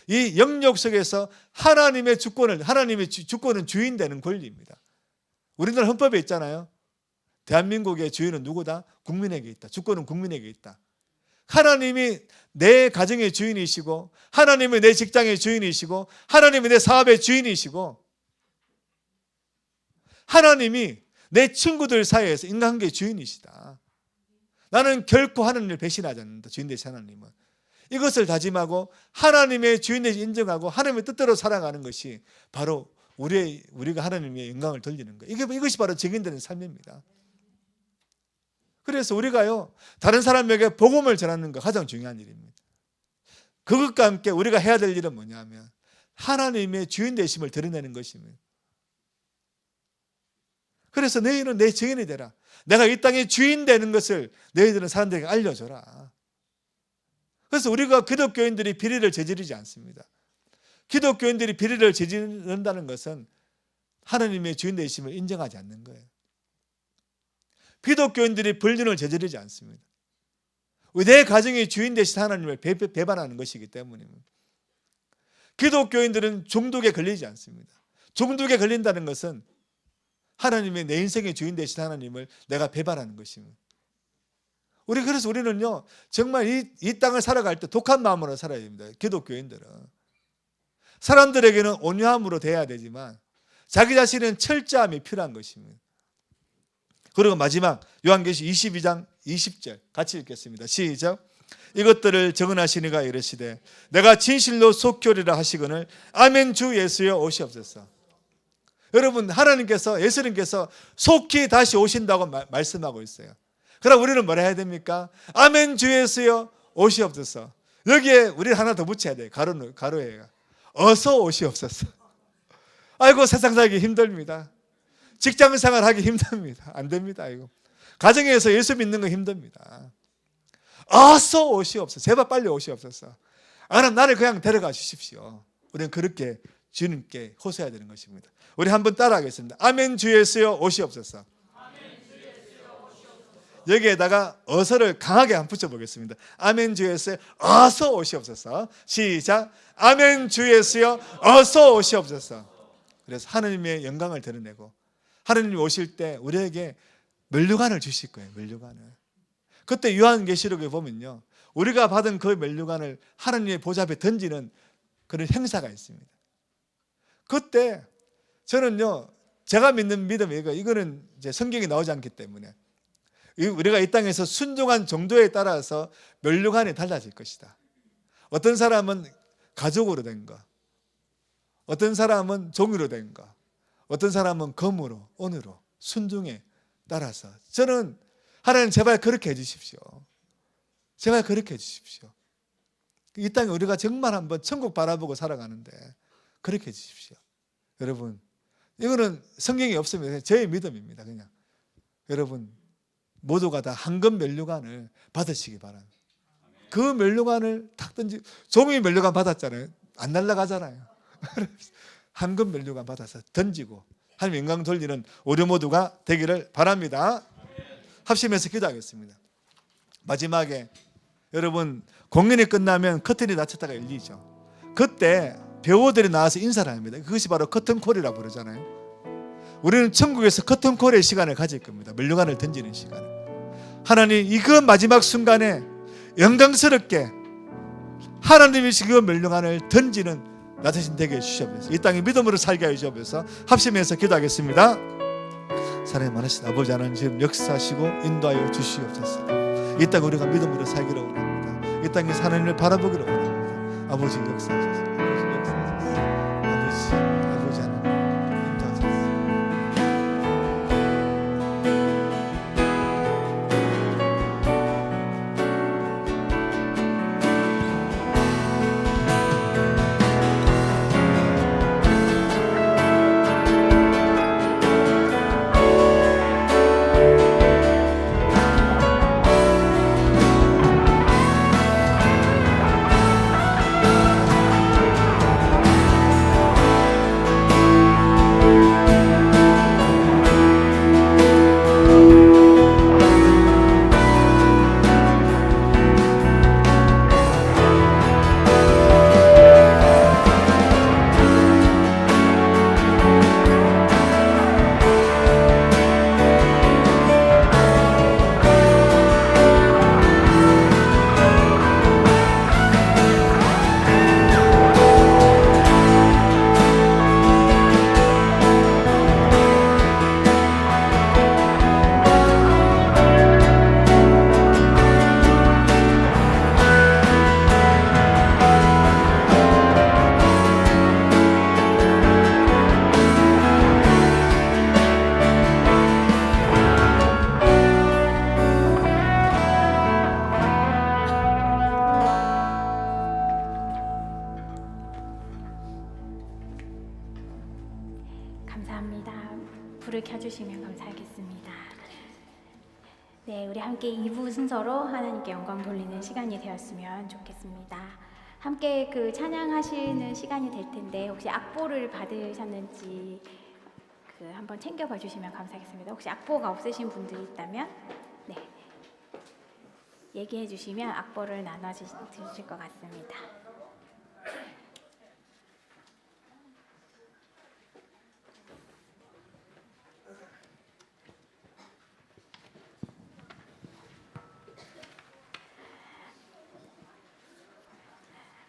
S1: 이 영역 속에서 하나님의 주권은 주인 되는 권리입니다. 우리나라 헌법에 있잖아요. 대한민국의 주인은 누구다? 국민에게 있다. 주권은 국민에게 있다. 하나님이 내 가정의 주인이시고 하나님이 내 직장의 주인이시고 하나님이 내 사업의 주인이시고 하나님이 내 친구들 사이에서 인간관계의 주인이시다. 나는 결코 하나님을 배신하지 않는다. 주인 되신 하나님은. 이것을 다짐하고 하나님의 주인 되신 인정하고 하나님의 뜻대로 살아가는 것이 바로 우리가 하나님의 영광을 돌리는 거예요. 이것이 바로 증인되는 삶입니다. 그래서 우리가요 다른 사람에게 복음을 전하는 거 가장 중요한 일입니다. 그것과 함께 우리가 해야 될 일은 뭐냐면 하나님의 주인 되심을 드러내는 것입니다. 그래서 너희는 내 증인이 되라. 내가 이 땅의 주인 되는 것을 너희들은 사람들에게 알려줘라. 그래서 우리가 기독교인들이 비리를 저지르지 않습니다. 기독교인들이 비리를 저지른다는 것은 하나님의 주인 되심을 인정하지 않는 거예요. 기독교인들이 불륜을 저지르지 않습니다. 내 가정의 주인 되신 하나님을 배반하는 것이기 때문입니다. 기독교인들은 중독에 걸리지 않습니다. 중독에 걸린다는 것은 하나님의 내 인생의 주인 되신 하나님을 내가 배반하는 것입니다. 그래서 우리는요 정말 이 땅을 살아갈 때 독한 마음으로 살아야 됩니다. 기독교인들은 사람들에게는 온유함으로 대해야 되지만 자기 자신은 철저함이 필요한 것입니다. 그리고 마지막 요한계시 22장 20절 같이 읽겠습니다. 시작. 이것들을 정언하시니가 이르시되 내가 진실로 속교리라 하시거늘 아멘 주 예수여 오시옵소서. 여러분 예수님께서 속히 다시 오신다고 말씀하고 있어요. 그럼 우리는 뭐라 해야 됩니까? 아멘 주 예수여 오시옵소서. 여기에 우리 하나 더 붙여야 돼요. 가로에가 어서 오시옵소서. 아이고 세상 살기 힘듭니다. 직장 생활하기 힘듭니다. 안 됩니다. 이거 가정에서 예수 믿는 거 힘듭니다. 어서 오시옵소서. 제발 빨리 오시옵소서. 그럼 나를 그냥 데려가 주십시오. 우리는 그렇게 주님께 호소해야 되는 것입니다. 우리 한번 따라하겠습니다. 아멘 주 예수여 오시옵소서. 여기에다가 어서를 강하게 한번 붙여보겠습니다. 아멘 주 예수여 어서 오시옵소서. 시작. 아멘 주 예수여 어서 오시옵소서. 그래서 하느님의 영광을 드러내고 하느님이 오실 때 우리에게 면류관을 주실 거예요. 면류관을. 그때 요한계시록에 보면요, 우리가 받은 그 면류관을 하느님의 보좌 앞에 던지는 그런 행사가 있습니다. 그때 저는요, 제가 믿는 믿음이 이거는 이제 성경에 나오지 않기 때문에 우리가 이 땅에서 순종한 정도에 따라서 면류관이 달라질 것이다. 어떤 사람은 가족으로 된 거, 어떤 사람은 종으로 된 거, 어떤 사람은 검으로, 언으로, 순종에 따라서 저는 하나님 제발 그렇게 해주십시오. 제발 그렇게 해주십시오. 이 땅에 우리가 정말 한번 천국 바라보고 살아가는데 그렇게 해주십시오. 여러분, 이거는 성경이 없으면 저의 믿음입니다. 그냥 여러분 모두가 다 황금 면류관을 받으시기 바랍니다. 그 면류관을 탁 던지, 종이 면류관 받았잖아요. 안 날아가잖아요. 황금 면류관 받아서 던지고 하나님 영광 돌리는 우리 모두가 되기를 바랍니다. 합심해서 기도하겠습니다. 마지막에 여러분 공연이 끝나면 커튼이 닫혔다가 열리죠. 그때 배우들이 나와서 인사를 합니다. 그것이 바로 커튼콜이라고 부르잖아요. 우리는 천국에서 커튼콜의 시간을 가질 겁니다. 면류관을 던지는 시간을. 하나님 이그 마지막 순간에 영광스럽게 하나님이시 그 면류관을 던지는 나 대신 되게 해주시옵소서. 이 땅에 믿음으로 살게 해주시옵소서. 합심해서 기도하겠습니다. 사랑이 많으신 아버지 하나님 지금 역사하시고 인도하여 주시옵소서. 이 땅 우리가 믿음으로 살기를 원합니다. 이 땅에서 하나님을 바라보기를 원합니다. 아버지 역사하소서. 아버지 역사하소서. 아버지 하나님 인도하소서.
S2: 감사합니다. 불을 켜주시면 감사하겠습니다. 네, 우리 함께 2부 순서로 하나님께 영광 돌리는 시간이 되었으면 좋겠습니다. 함께 그 찬양하시는 시간이 될 텐데 혹시 악보를 받으셨는지 한번 챙겨봐 주시면 감사하겠습니다. 혹시 악보가 없으신 분들이 있다면 네, 얘기해 주시면 악보를 나눠 주실 것 같습니다.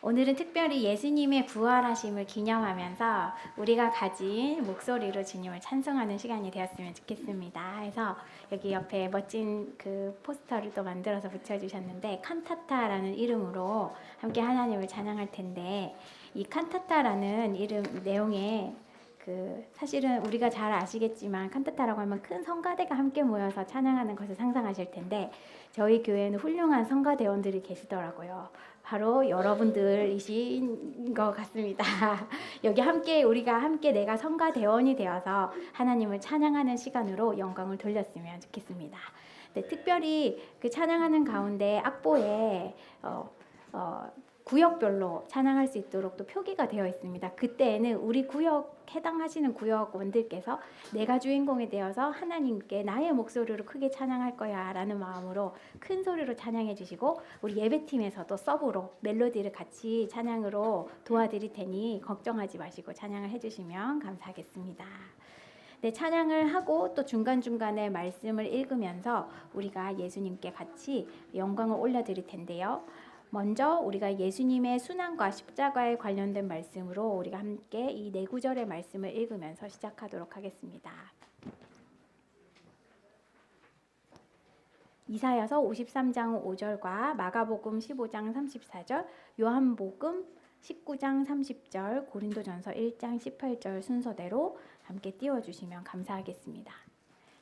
S2: 오늘은 특별히 예수님의 부활하심을 기념하면서 우리가 가진 목소리로 주님을 찬송하는 시간이 되었으면 좋겠습니다. 그래서 여기 옆에 멋진 그 포스터를 또 만들어서 붙여주셨는데 칸타타라는 이름으로 함께 하나님을 찬양할 텐데 이 칸타타라는 이름 내용에 사실은 우리가 잘 아시겠지만 칸타타라고 하면 큰 성가대가 함께 모여서 찬양하는 것을 상상하실 텐데 저희 교회에는 훌륭한 성가대원들이 계시더라고요. 바로 여러분들이신 것 같습니다. 여기 함께 우리가 함께 내가 성가대원이 되어서 하나님을 찬양하는 시간으로 영광을 돌렸으면 좋겠습니다. 네, 특별히 그 찬양하는 가운데 악보에 구역별로 찬양할 수 있도록 또 표기가 되어 있습니다. 그때에는 우리 구역 해당하시는 구역원들께서 내가 주인공이 되어서 하나님께 나의 목소리로 크게 찬양할 거야 라는 마음으로 큰 소리로 찬양해 주시고, 우리 예배팀에서도 서브로 멜로디를 같이 찬양으로 도와드릴 테니 걱정하지 마시고 찬양을 해주시면 감사하겠습니다. 네, 찬양을 하고 또 중간중간에 말씀을 읽으면서 우리가 예수님께 같이 영광을 올려드릴 텐데요. 먼저 우리가 예수님의 순환과 십자가에 관련된 말씀으로 우리가 함께 이 네 구절의 말씀을 읽으면서 시작하도록 하겠습니다. 이사야서 53장 5절과 마가복음 15장 34절, 요한복음 19장 30절, 고린도전서 1장 18절 순서대로 함께 띄워주시면 감사하겠습니다.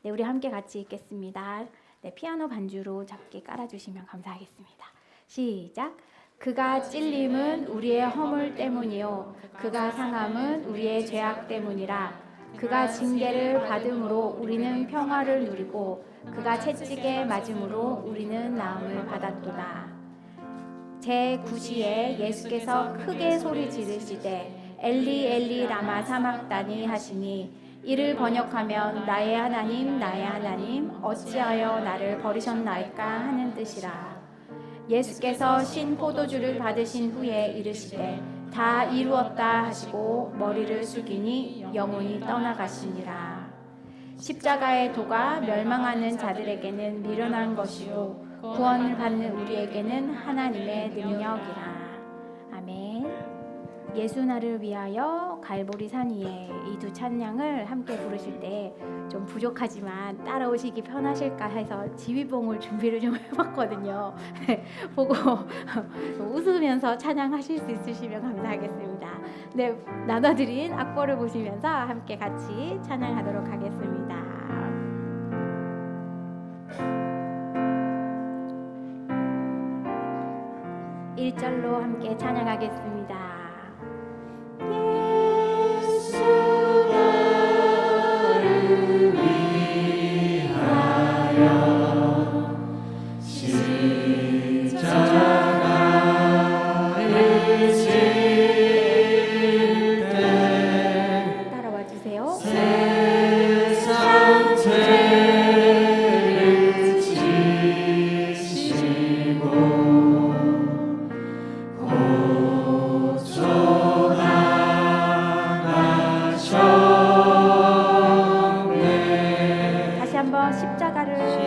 S2: 네, 우리 함께 같이 읽겠습니다. 네, 피아노 반주로 작게 깔아주시면 감사하겠습니다. 시작. 그가 찔림은 우리의 허물 때문이요 그가 상함은 우리의 죄악 때문이라. 그가 징계를 받음으로 우리는 평화를 누리고 그가 채찍에 맞음으로 우리는 나음을 받았도다. 제9시에 예수께서 크게 소리 지르시되 엘리 엘리 라마 사막다니 하시니, 이를 번역하면 나의 하나님 어찌하여 나를 버리셨나이까 하는 뜻이라. 예수께서 신 포도주를 받으신 후에 이르시되 다 이루었다 하시고 머리를 숙이니 영혼이 떠나가시니라. 십자가의 도가 멸망하는 자들에게는 미련한 것이요 구원을 받는 우리에게는 하나님의 능력이라. 아멘. 예수 나를 위하여 갈보리 산 위에, 이 두 찬양을 함께 부르실 때 좀 부족하지만 따라오시기 편하실까 해서 지휘봉을 준비를 좀 해봤거든요. 보고 웃으면서 찬양하실 수 있으시면 감사하겠습니다. 네, 나눠드린 악보를 보시면서 함께 같이 찬양하도록 하겠습니다. 일절로 함께 찬양하겠습니다. 따라와 주세요. 다시 한번 십자가를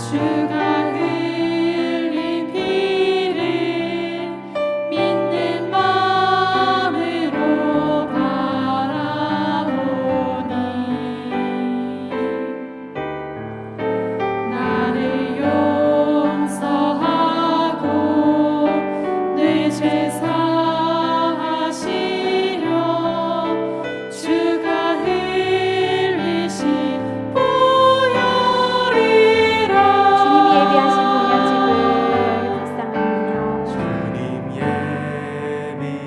S3: 주가 흘린 피를 믿는 마음으로 바라보니 나를 용서하고 내 죄 사하시려 주가 흘리신 보혈이라.
S2: 주님이 예비하신 공연집을 묵상하며
S4: 주님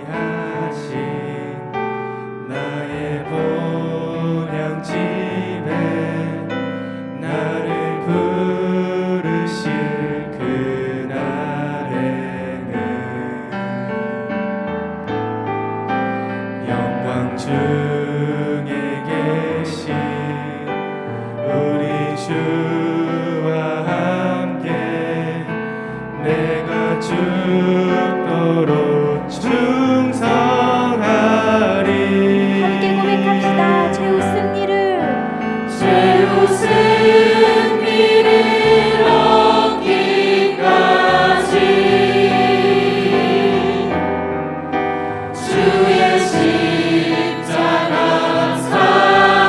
S4: 예비하신 나의 본향집에 나를 부르실 그날에는 영광 중에 계신 우리 주와 함께 내가 죽도록 충성하리.
S2: 함께 고백합시다. 죄 웃은 일을
S3: 죄 웃은 일을 얻기까지 주의 십자가 사랑하리.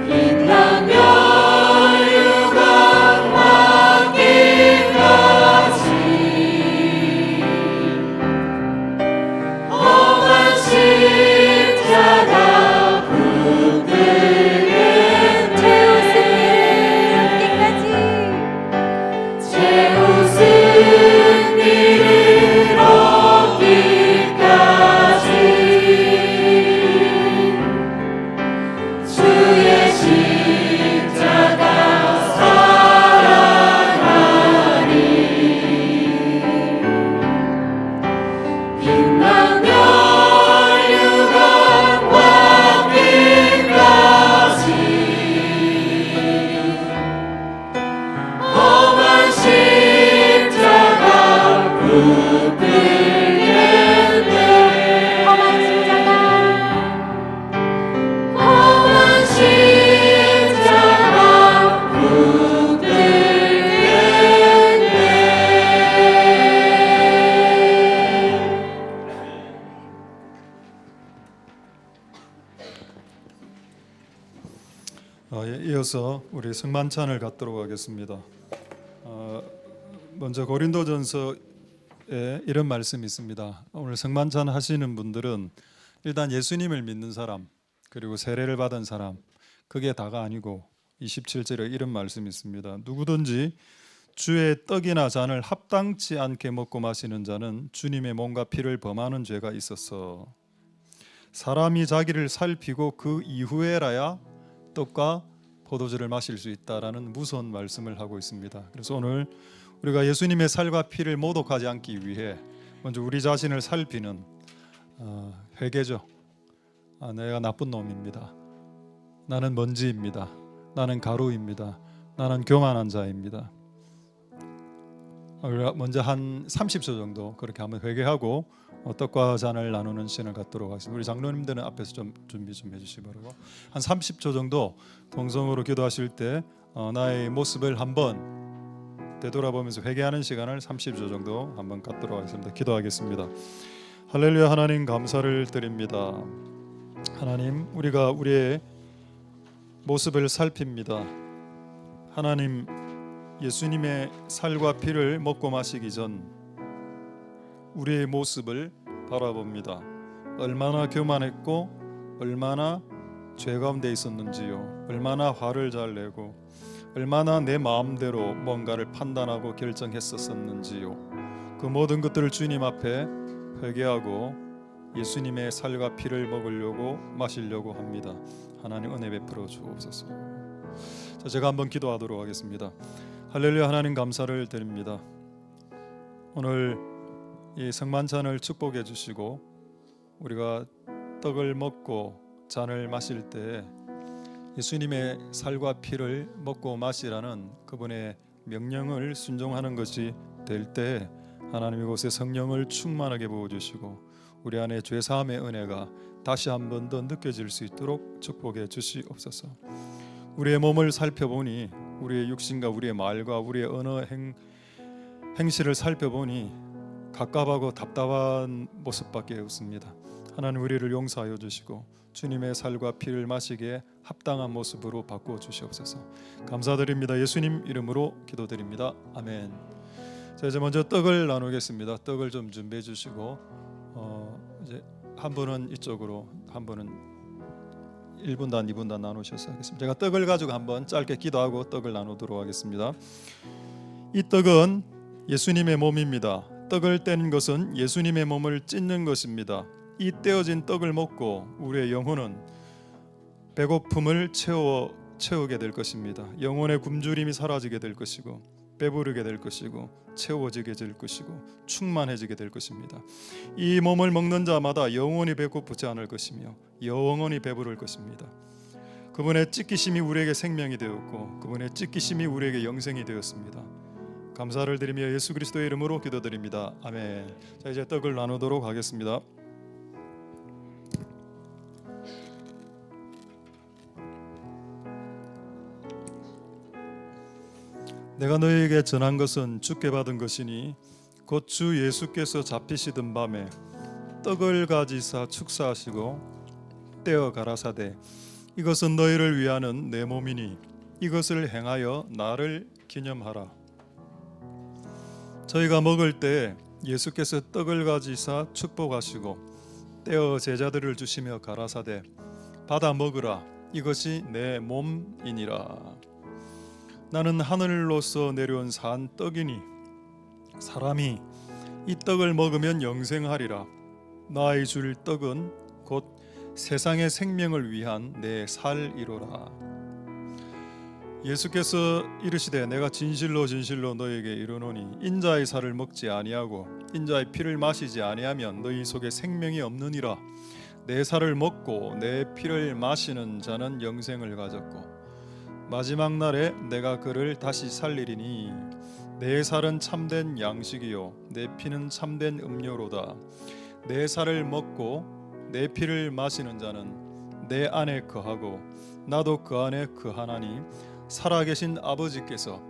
S3: 빛나며 유광 받기까지 험한 십자가 붙들겠네.
S2: 죄 웃은 일을 얻기까지
S3: 죄 웃은 일을 얻기까지 주의 십자가 사랑하리. 빛나며 유광 받기까지 험한 십자가 붙들겠네.
S2: 험한 십자가
S3: 험한 십자가 붙들겠네.
S5: 이어서 우리 성만찬을 갖도록 하겠습니다. 먼저 고린도전서에 이런 말씀이 있습니다. 오늘 성만찬 하시는 분들은 일단 예수님을 믿는 사람 그리고 세례를 받은 사람 그게 다가 아니고 27절에 이런 말씀이 있습니다. 누구든지 주의 떡이나 잔을 합당치 않게 먹고 마시는 자는 주님의 몸과 피를 범하는 죄가 있어서 사람이 자기를 살피고 그 이후에라야 떡과 포도주를 마실 수 있다라는 무서운 말씀을 하고 있습니다. 그래서 오늘 우리가 예수님의 살과 피를 모독하지 않기 위해 먼저 우리 자신을 살피는 회개죠. 내가 나쁜 놈입니다. 나는 먼지입니다. 나는 가루입니다. 나는 교만한 자입니다. 우리가 먼저 한 30초 정도 그렇게 한번 회개하고 떡과 잔을 나누는 시간을 갖도록 하겠습니다. 우리 장로님들은 앞에서 좀 준비 좀 해주시기 바라고 한 30초 정도 동성으로 기도하실 때 나의 모습을 한번 되돌아보면서 회개하는 시간을 30초 정도 한번 갖도록 하겠습니다. 기도하겠습니다. 할렐루야. 하나님 감사를 드립니다. 하나님 우리가 우리의 모습을 살핍니다. 하나님 예수님의 살과 피를 먹고 마시기 전 우리의 모습을 바라봅니다. 얼마나 교만했고 얼마나 죄 가운데 있었는지요. 얼마나 화를 잘 내고 얼마나 내 마음대로 뭔가를 판단하고 결정했었는지요. 그 모든 것들을 주님 앞에 회개하고 예수님의 살과 피를 먹으려고 마시려고 합니다. 하나님 은혜 베풀어 주옵소서. 자, 제가 한번 기도하도록 하겠습니다. 할렐루야. 하나님 감사를 드립니다. 오늘 이 성만찬을 축복해 주시고 우리가 떡을 먹고 잔을 마실 때 예수님의 살과 피를 먹고 마시라는 그분의 명령을 순종하는 것이 될 때 하나님 이곳에 성령을 충만하게 부어주시고 우리 안에 죄 사함의 은혜가 다시 한 번 더 느껴질 수 있도록 축복해 주시옵소서. 우리의 몸을 살펴보니 우리의 육신과 우리의 말과 우리의 언어 행실을 살펴보니 갑갑하고 답답한 모습밖에 없습니다. 하나님 우리를 용서하여 주시고 주님의 살과 피를 마시기에 합당한 모습으로 바꾸어 주시옵소서. 감사드립니다. 예수님 이름으로 기도드립니다. 아멘. 자, 이제 먼저 떡을 나누겠습니다. 떡을 좀 준비해 주시고 이제 한 분은 이쪽으로, 한 분은 1분단 2분단 나누셔서 하겠습니다. 제가 떡을 가지고 한번 짧게 기도하고 떡을 나누도록 하겠습니다. 이 떡은 예수님의 몸입니다. 떡을 떼는 것은 예수님의 몸을 찢는 것입니다. 이 떼어진 떡을 먹고 우리의 영혼은 배고픔을 채우게 될 것입니다. 영혼의 굶주림이 사라지게 될 것이고 배부르게 될 것이고 채워지게 될 것이고 충만해지게 될 것입니다. 이 몸을 먹는 자마다 영원히 배고프지 않을 것이며 영원히 배부를 것입니다. 그분의 찢기심이 우리에게 생명이 되었고 그분의 찢기심이 우리에게 영생이 되었습니다. 감사를 드리며 예수 그리스도의 이름으로 기도드립니다. 아멘. 자, 이제 떡을 나누도록 하겠습니다. 내가 너희에게 전한 것은 주께 받은 것이니 곧 주 예수께서 잡히시던 밤에 떡을 가지사 축사하시고 떼어 가라사대 이것은 너희를 위하는 내 몸이니 이것을 행하여 나를 기념하라. 저희가 먹을 때 예수께서 떡을 가지사 축복하시고 떼어 제자들을 주시며 가라사대 받아 먹으라 이것이 내 몸이니라. 나는 하늘로서 내려온 산 떡이니 사람이 이 떡을 먹으면 영생하리라. 나의 줄 떡은 곧 세상의 생명을 위한 내 살이로라. 예수께서 이르시되 내가 진실로 진실로 너희에게 이르노니 인자의 살을 먹지 아니하고 인자의 피를 마시지 아니하면 너희 속에 생명이 없느니라. 내 살을 먹고 내 피를 마시는 자는 영생을 가졌고 마지막 날에 내가 그를 다시 살리리니 내 살은 참된 양식이요 내 피는 참된 음료로다. 내 살을 먹고 내 피를 마시는 자는 내 안에 거하고 나도 그 안에 거하나니 살아계신 아버지께서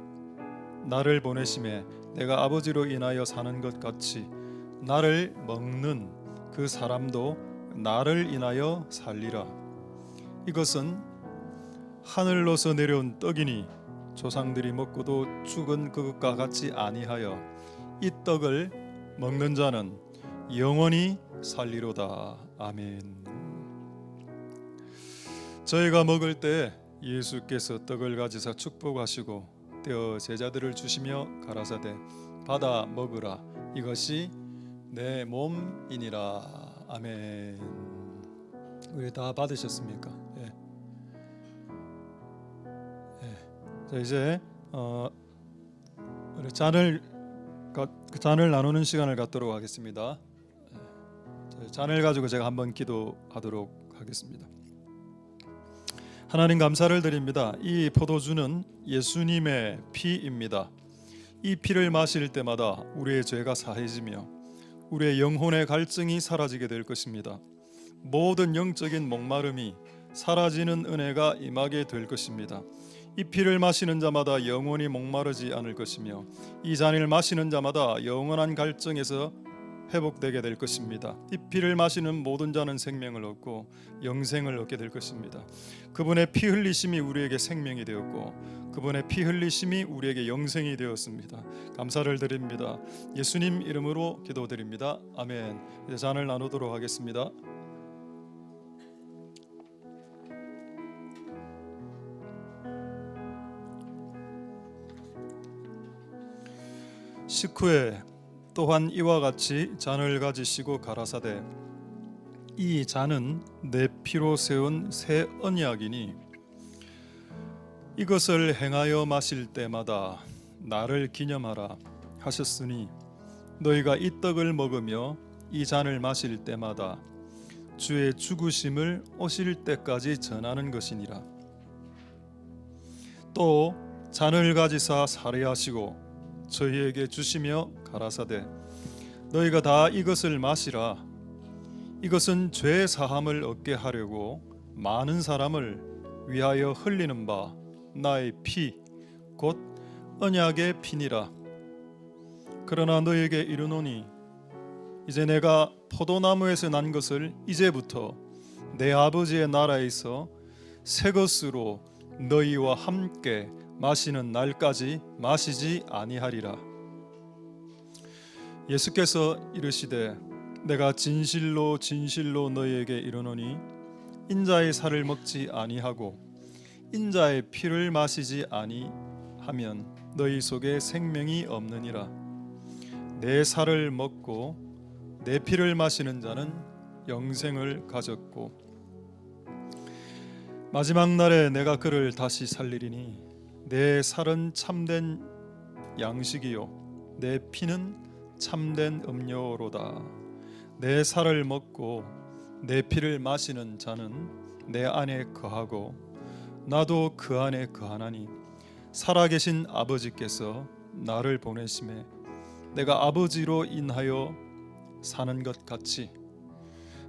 S5: 나를 보내심에 내가 아버지로 인하여 사는 것 같이 나를 먹는 그 사람도 나를 인하여 살리라. 이것은 하늘로서 내려온 떡이니 조상들이 먹고도 죽은 그것과 같이 아니하여 이 떡을 먹는 자는 영원히 살리로다. 아멘. 저희가 먹을 때 예수께서 떡을 가지사 축복하시고 떼어 제자들을 주시며 가라사대 받아 먹으라 이것이 내 몸이니라. 아멘. 우리 다 받으셨습니까? 예. 자, 이제 우리 잔을 나누는 시간을 갖도록 하겠습니다. 잔을 가지고 제가 한번 기도하도록 하겠습니다. 하나님 감사를 드립니다. 이 포도주는 예수님의 피입니다. 이 피를 마실 때마다 우리의 죄가 사해지며 우리의 영혼의 갈증이 사라지게 될 것입니다. 모든 영적인 목마름이 사라지는 은혜가 임하게 될 것입니다. 이 피를 마시는 자마다 영원히 목마르지 않을 것이며 이 잔을 마시는 자마다 영원한 갈증에서 회복되게 될 것입니다. 이 피를 마시는 모든 자는 생명을 얻고 영생을 얻게 될 것입니다. 그분의 피 흘리심이 우리에게 생명이 되었고 그분의 피 흘리심이 우리에게 영생이 되었습니다. 감사를 드립니다. 예수님 이름으로 기도드립니다. 아멘. 이제 잔을 나누도록 하겠습니다. 식후에 또한 이와 같이 잔을 가지시고 가라사대 이 잔은 내 피로 세운 새 언약이니 이것을 행하여 마실 때마다 나를 기념하라 하셨으니 너희가 이 떡을 먹으며 이 잔을 마실 때마다 주의 죽으심을 오실 때까지 전하는 것이니라. 또 잔을 가지사 살해하시고 저희에게 주시며 가라사대 너희가 다 이것을 마시라. 이것은 죄 사함을 얻게 하려고 많은 사람을 위하여 흘리는 바 나의 피 곧 언약의 피니라. 그러나 너에게 이르노니 이제 내가 포도나무에서 난 것을 이제부터 내 아버지의 나라에서 새 것으로 너희와 함께 마시는 날까지 마시지 아니하리라. 예수께서 이르시되 내가 진실로 진실로 너희에게 이르노니 인자의 살을 먹지 아니하고 인자의 피를 마시지 아니하면 너희 속에 생명이 없느니라. 내 살을 먹고 내 피를 마시는 자는 영생을 가졌고 마지막 날에 내가 그를 다시 살리리니 내 살은 참된 양식이요 내 피는 참된 음료로다. 내 살을 먹고 내 피를 마시는 자는 내 안에 거하고 나도 그 안에 거하나니 살아계신 아버지께서 나를 보내심에 내가 아버지로 인하여 사는 것 같이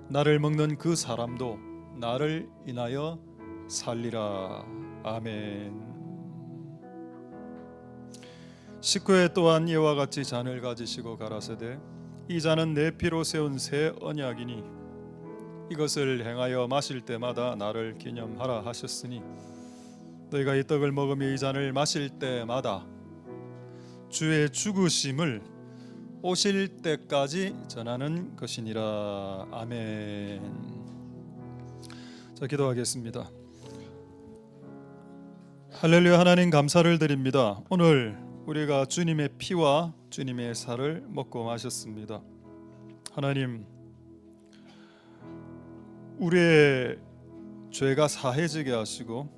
S5: 나를 먹는 그 사람도 나를 인하여 살리라. 아멘. 19회 또한 이와 같이 잔을 가지시고 가라사대 이 잔은 내 피로 세운 새 언약이니 이것을 행하여 마실 때마다 나를 기념하라 하셨으니 너희가 이 떡을 먹으며 이 잔을 마실 때마다 주의 죽으심을 오실 때까지 전하는 것이니라. 아멘. 자, 기도하겠습니다. 할렐루야. 하나님 감사를 드립니다. 오늘 우리가 주님의 피와 주님의 살을 먹고 마셨습니다. 하나님, 우리의 죄가 사해지게 하시고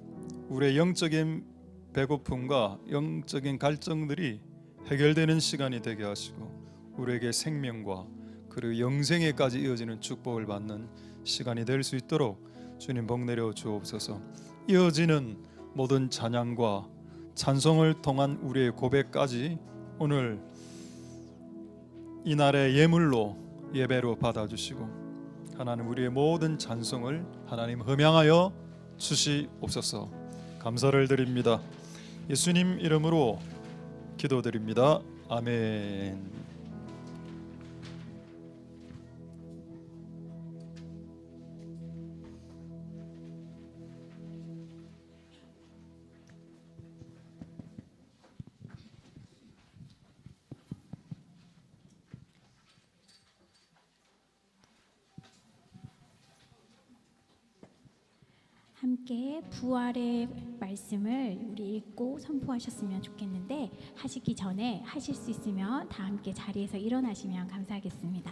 S5: 우리의 영적인 배고픔과 영적인 갈증들이 해결되는 시간이 되게 하시고 우리에게 생명과 그리고 영생에까지 이어지는 축복을 받는 시간이 될 수 있도록 주님 복 내려 주옵소서. 이어지는 모든 찬양과 찬송을 통한 우리의 고백까지 오늘 이날의 예물로 예배로 받아주시고 하나님 우리의 모든 찬송을 하나님 흠양하여 주시옵소서. 감사를 드립니다. 예수님 이름으로 기도드립니다. 아멘.
S2: 함께 부활의 말씀을 우리 읽고 선포하셨으면 좋겠는데 하시기 전에 하실 수 있으면 다 함께 자리에서 일어나시면 감사하겠습니다.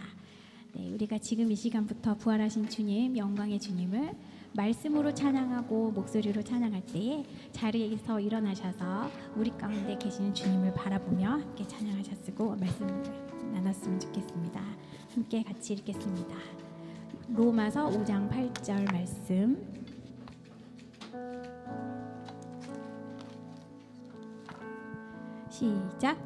S2: 네, 우리가 지금 이 시간부터 부활하신 주님, 영광의 주님을 말씀으로 찬양하고 목소리로 찬양할 때에 자리에서 일어나셔서 우리 가운데 계시는 주님을 바라보며 함께 찬양하셨고 말씀을 나눴으면 좋겠습니다. 함께 같이 읽겠습니다. 로마서 5장 8절 말씀 시작.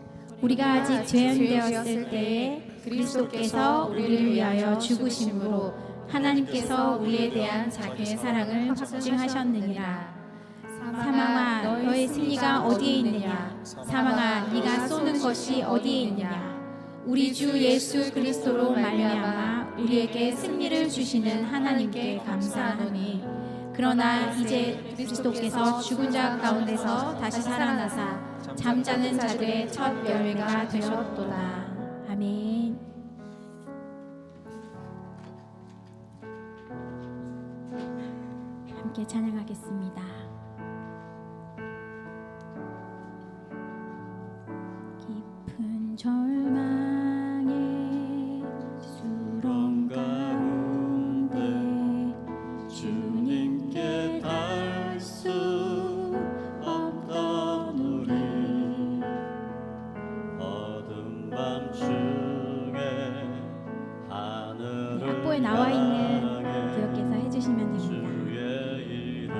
S2: 우리가 아직 죄인되었을 때에 그리스도께서 우리를 위하여 죽으심으로 하나님께서 우리에 대한 자기의 사랑을 확증하셨느니라. 사망아 너의 승리가 어디에 있느냐. 사망아 네가 쏘는 것이 어디에 있느냐. 우리 주 예수 그리스도로 말미암아 우리에게 승리를 주시는 하나님께 감사하노니 그러나 이제 그리스도께서 죽은 자 가운데서 다시 살아나사 잠자는 자들의 첫 열매가 되셨도다. 아멘. 함께 찬양하겠습니다. 깊은 절망의 수렁 가운데 주님께 닿을 수 없던 우리
S3: 어둠 밤중에 하늘을
S2: 악보에 나와 있는 구역에서 해주시면 됩니다.
S3: 주의 이름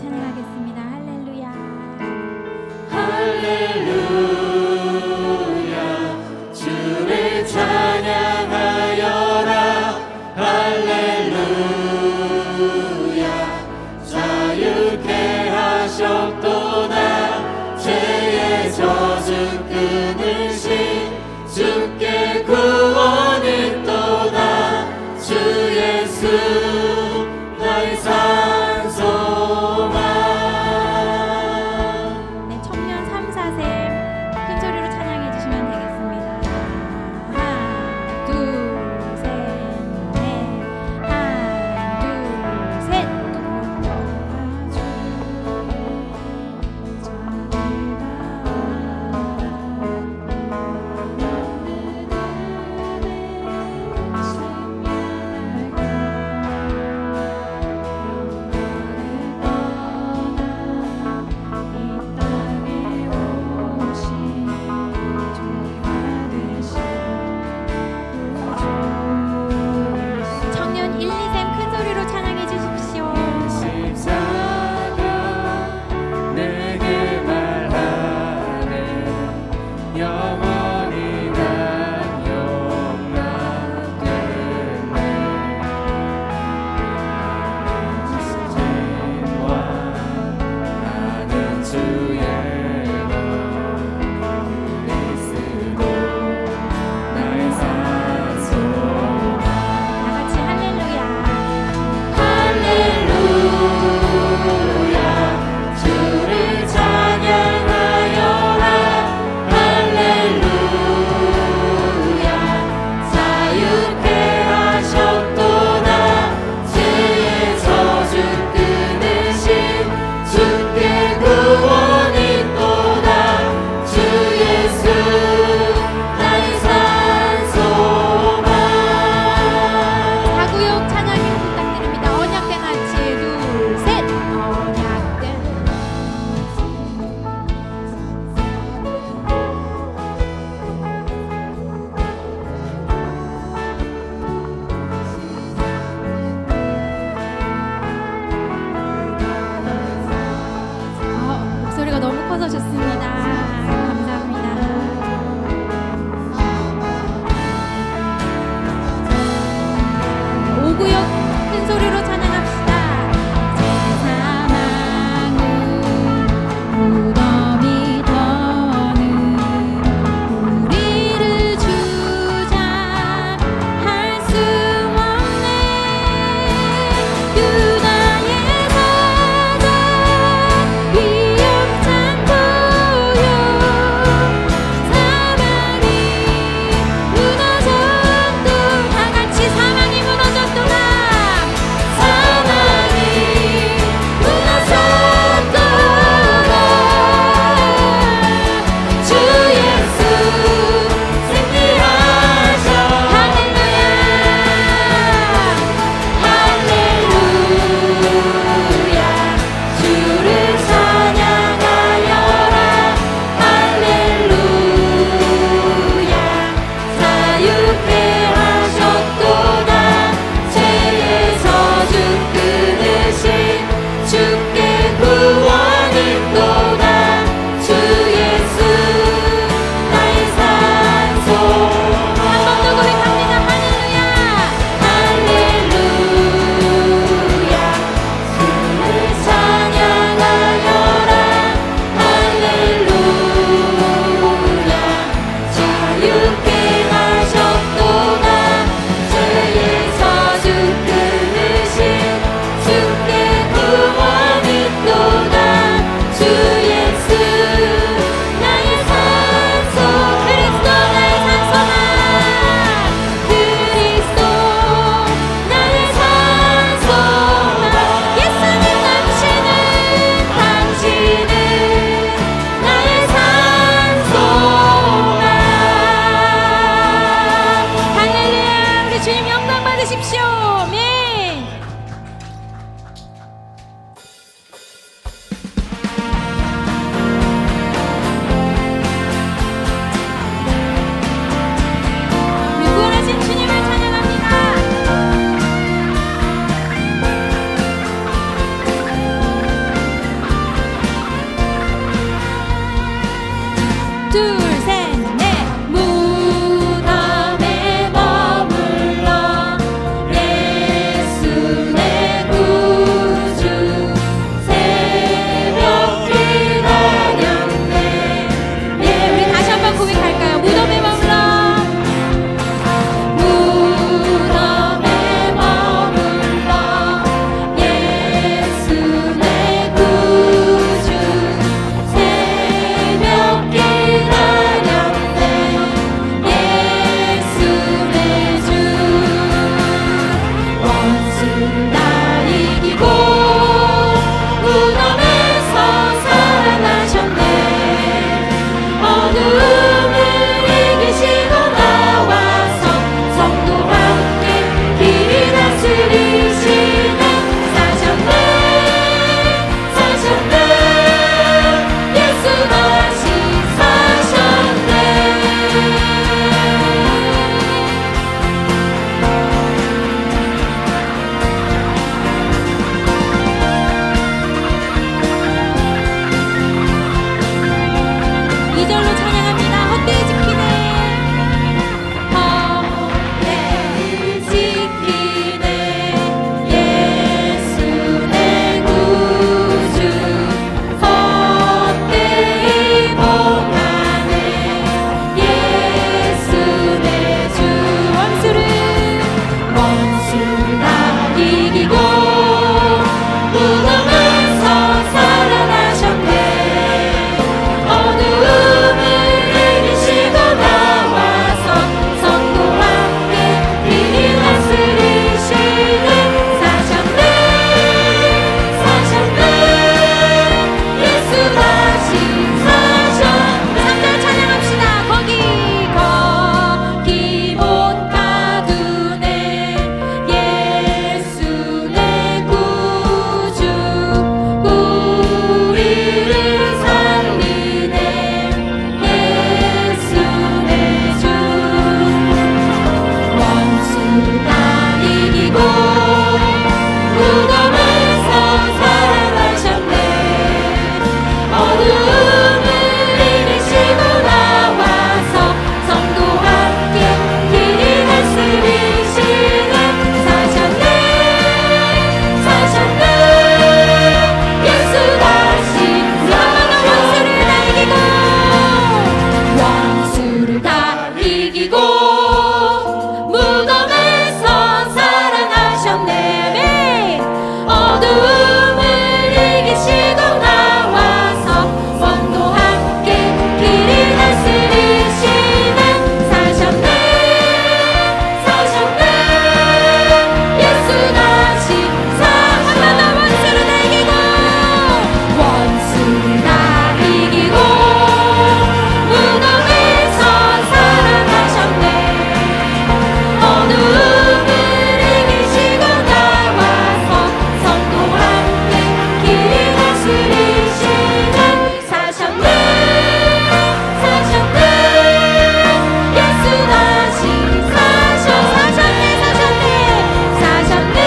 S2: 찬양하겠습니다. 할렐루야.
S4: 할렐루야 주를 찬양하여라 할렐루야 자유케 하셨도다 죄의 젖은 끊으신 주께 구원이 또다 주 예수 나의 산소만.
S2: 네, 청년 3, 4세 큰 소리로 찬양해 주시면 되겠습니다. 하나, 둘, 셋, 넷. 하나, 둘, 셋.
S4: 어둠을 이기시고 나와서 원도 함께 길을 다스리시는 사셨네 사셨네 예수 다시 사셨네 원수를 다 이기고 원수를 다 이기고 무덤에서 살아나셨네 어둠을 이기시고 나와서 성도 함께 길을 다스리시는 사셨네 사셨네 예수 다시 사셨네 사셨네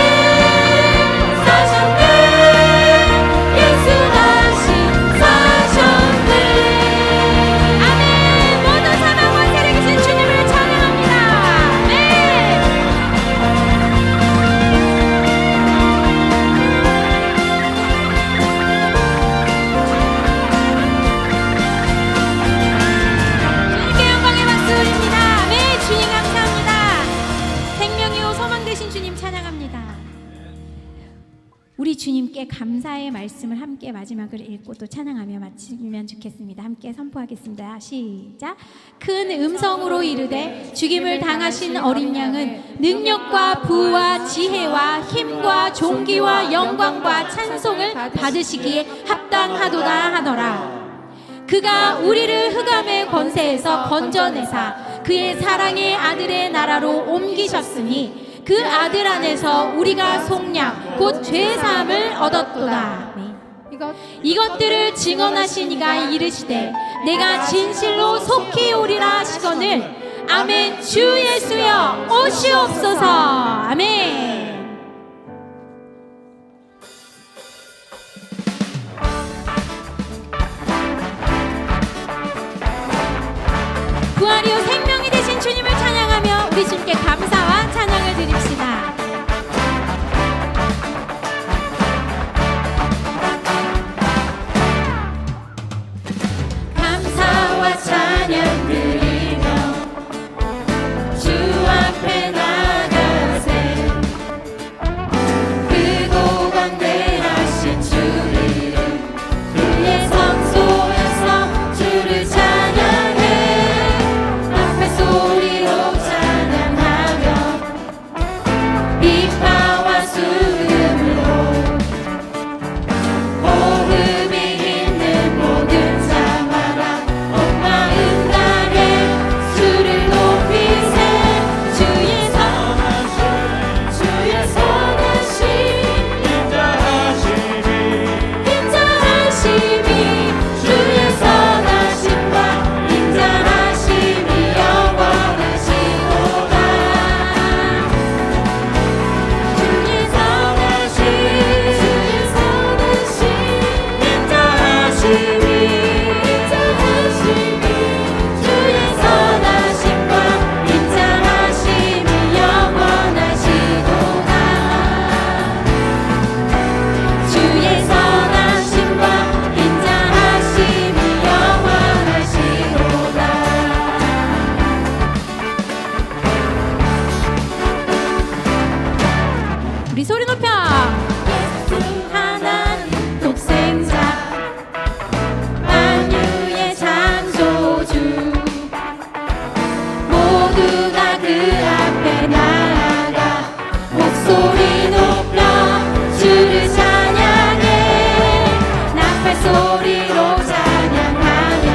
S4: 예수 다시 사셨네 아멘 모든 사랑 원세를 계신 주님을 찬양합니다 아멘 주님께 영광의 박수 올립니다. 네, 주님 감사합니다. 생명이요 소망 되신 주님 찬양합니다. 우리 주님께 감사의 말씀을 함께 마지막으로 읽고 또 찬양하며 마치면 좋겠습니다. 함께 선포하겠습니다. 시작. 큰 음성으로 이르되 죽임을 당하신 어린 양은 능력과 부와 지혜와 힘과 존귀와 영광과 찬송을 받으시기에 합당하도다 하더라. 그가 우리를 흑암의 권세에서 건져내사 그의 사랑의 아들의 나라로 옮기셨으니 그 아들 안에서 우리가 속량 곧 죄사함을 얻었도다. 이것들을 증언하신 이가 이르시되 내가 진실로 속히 오리라 하시거늘 아멘. 주 예수여 오시옵소서. 아멘. 부활이요 생명이 되신 주님을 찬양하며 우리 주님께 감사와 찬양을 드립시다. 감사와 찬양 드리며 주 앞에 나가세 크고 광대하신 주 이름 그의 성소에서 주를 찬양해 앞에 소리로 찬양하며 비파와 수금으로 호흡이 있는 모든 자마다 온 마음 다해 주를 높이세 주의 선하심 인자하심이 주의 선하심과 인자하심이 영원하시도다 주의 선하심 인자하심이 주의 선하심과 인자하심이 영원하시도다 주의 선하심과 인자하심이 영원하시도다 우리 소리 높여 예수 하나님 독생자 만유의 창조주 모두 다 그 앞에 나아가 목소리 높여 주를 찬양해 나팔 소리로 찬양하며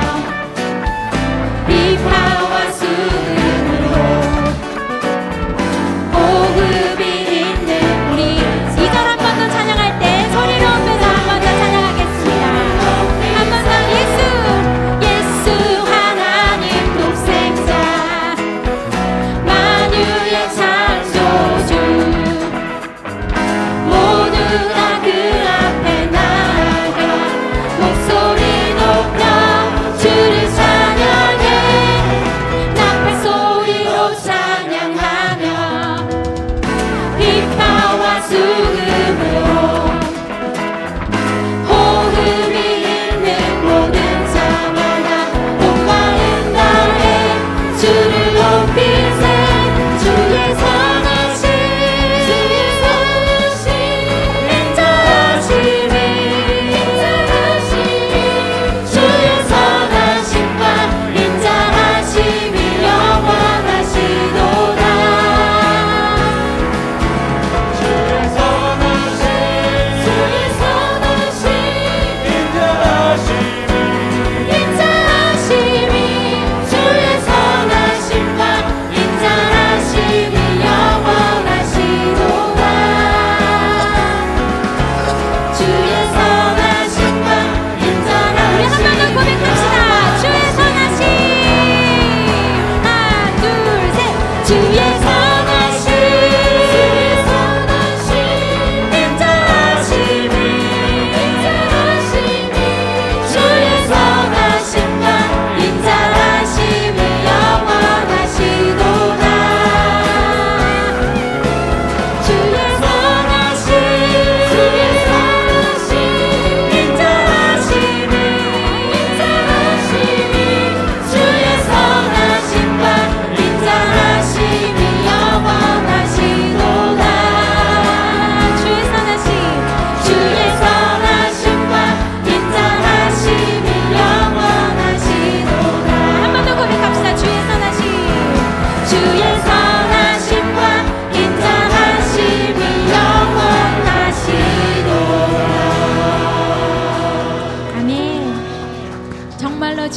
S4: 비파와 수금으로 호흡이 있는 우리 2절 한번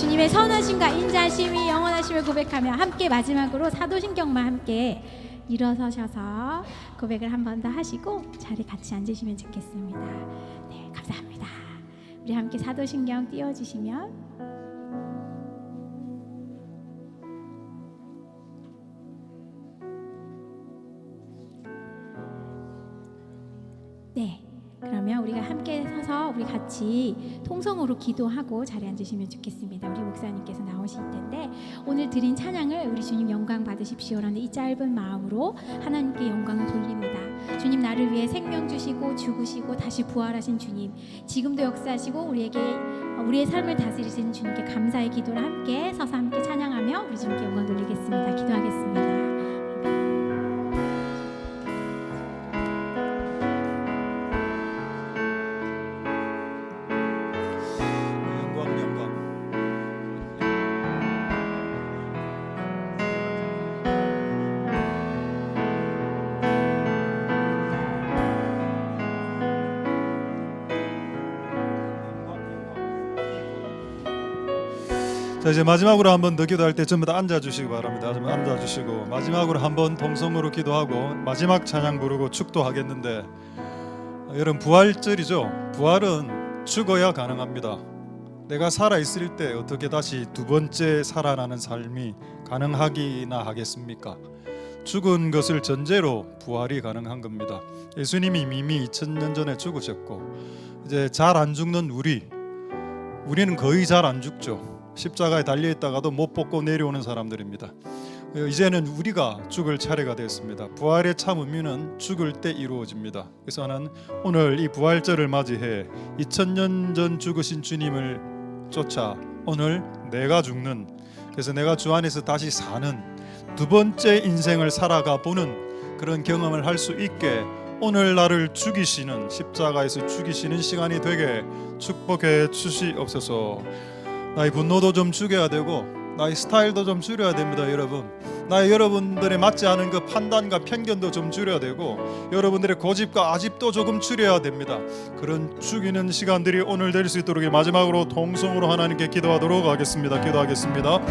S4: 주님의 선하심과 인자심이 영원하심을 고백하며 함께 마지막으로 사도신경만 함께 일어서셔서 고백을 한 번 더 하시고 자리 같이 앉으시면 좋겠습니다. 네, 감사합니다. 우리 함께 사도신경 띄워주시면 네, 그러면 우리가 함께 서서 우리 같이 통성으로 기도하고 자리에 앉으시면 좋겠습니다. 우리 목사님께서 나오실 텐데 오늘 드린 찬양을 우리 주님 영광 받으십시오라는 이 짧은 마음으로 하나님께 영광을 돌립니다. 주님 나를 위해 생명 주시고 죽으시고 다시 부활하신 주님, 지금도 역사하시고 우리의 삶을 다스리시는 주님께 감사의 기도를 함께 서서 함께 찬양하며 우리 주님께 영광 돌리겠습니다. 기도하겠습니다.
S5: 자, 이제 마지막으로 한번 더 기도할 때 전부 다 앉아주시기 바랍니다. 좀 앉아주시고 마지막으로 한번 통성으로 기도하고 마지막 찬양 부르고 축도하겠는데, 여러분 부활절이죠. 부활은 죽어야 가능합니다. 내가 살아있을 때 어떻게 다시 두 번째 살아나는 삶이 가능하기나 하겠습니까? 죽은 것을 전제로 부활이 가능한 겁니다. 예수님이 이미 2000년 전에 죽으셨고 이제 잘 안 죽는 우리는 거의 잘 안 죽죠. 십자가에 달려있다가도 못 벗고 내려오는 사람들입니다. 이제는 우리가 죽을 차례가 되었습니다. 부활의 참 의미는 죽을 때 이루어집니다. 그래서 나는 오늘 이 부활절을 맞이해 2000년 전 죽으신 주님을 쫓아 오늘 내가 죽는, 그래서 내가 주 안에서 다시 사는 두 번째 인생을 살아가 보는 그런 경험을 할 수 있게 오늘 나를 죽이시는, 십자가에서 죽이시는 시간이 되게 축복해 주시옵소서. 나의 분노도 좀 죽여야 되고 나의 스타일도 좀 줄여야 됩니다. 여러분들에 맞지 않은 그 판단과 편견도 좀 줄여야 되고 여러분들의 고집과 아집도 조금 줄여야 됩니다. 그런 죽이는 시간들이 오늘 될 수 있도록 마지막으로 통성으로 하나님께 기도하도록 하겠습니다. 기도하겠습니다.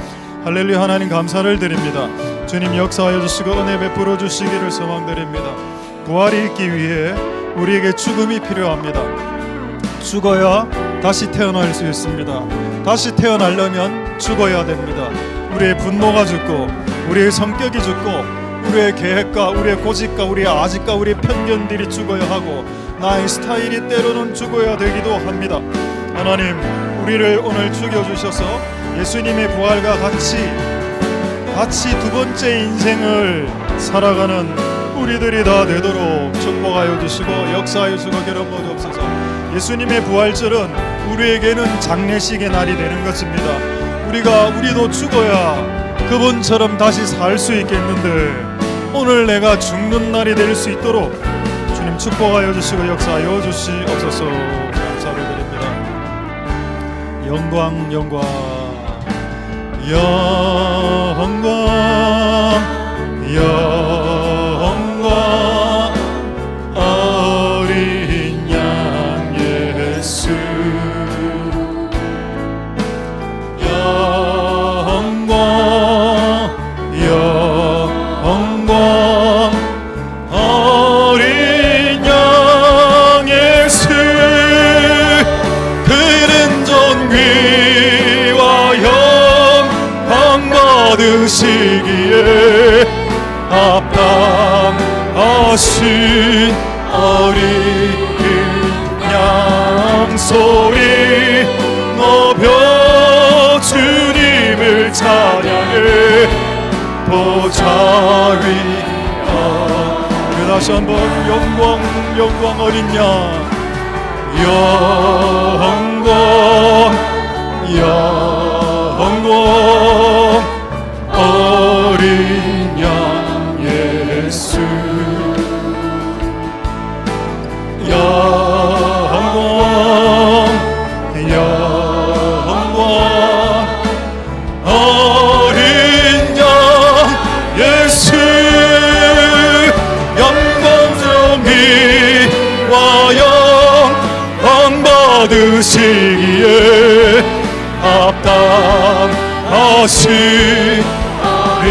S5: 할렐루야. 하나님 감사를 드립니다. 주님 역사하여 주시고 은혜 베풀어 주시기를 소망드립니다. 부활이 있기 위해 우리에게 죽음이 필요합니다. 죽어야 다시 태어날 수 있습니다. 다시 태어나려면 죽어야 됩니다. 우리의 분노가 죽고 우리의 성격이 죽고 우리의 계획과 우리의 고집과 우리의 아집과 우리의 편견들이 죽어야 하고 나의 스타일이 때로는 죽어야 되기도 합니다. 하나님, 우리를 오늘 죽여주셔서 예수님의 부활과 같이 두 번째 인생을 살아가는 우리들이 다 되도록 축복하여 주시고 역사하여 주시고 결합하여 주옵소서. 예수님의 부활절은 우리에게는 장례식의 날이 되는 것입니다. 우리도 죽어야 그분처럼 다시 살 수 있겠는데 오늘 내가 죽는 날이 될 수 있도록 주님 축복하여 주시고 역사하여 주시옵소서. 감사를 드립니다. 영광 영광 어린 양 예수, 영광 어린 양 예수. 그는 존귀와 영광 받으시기에 합당하신 어린 양 소리 높여 주님을 찬양해 보좌 위에. 다시 한번 영광 어린 양, 영광 어린 양 예수, 영광 어린 양 예수. 영광 존귀와 영광 받으시기에 합당하신 어린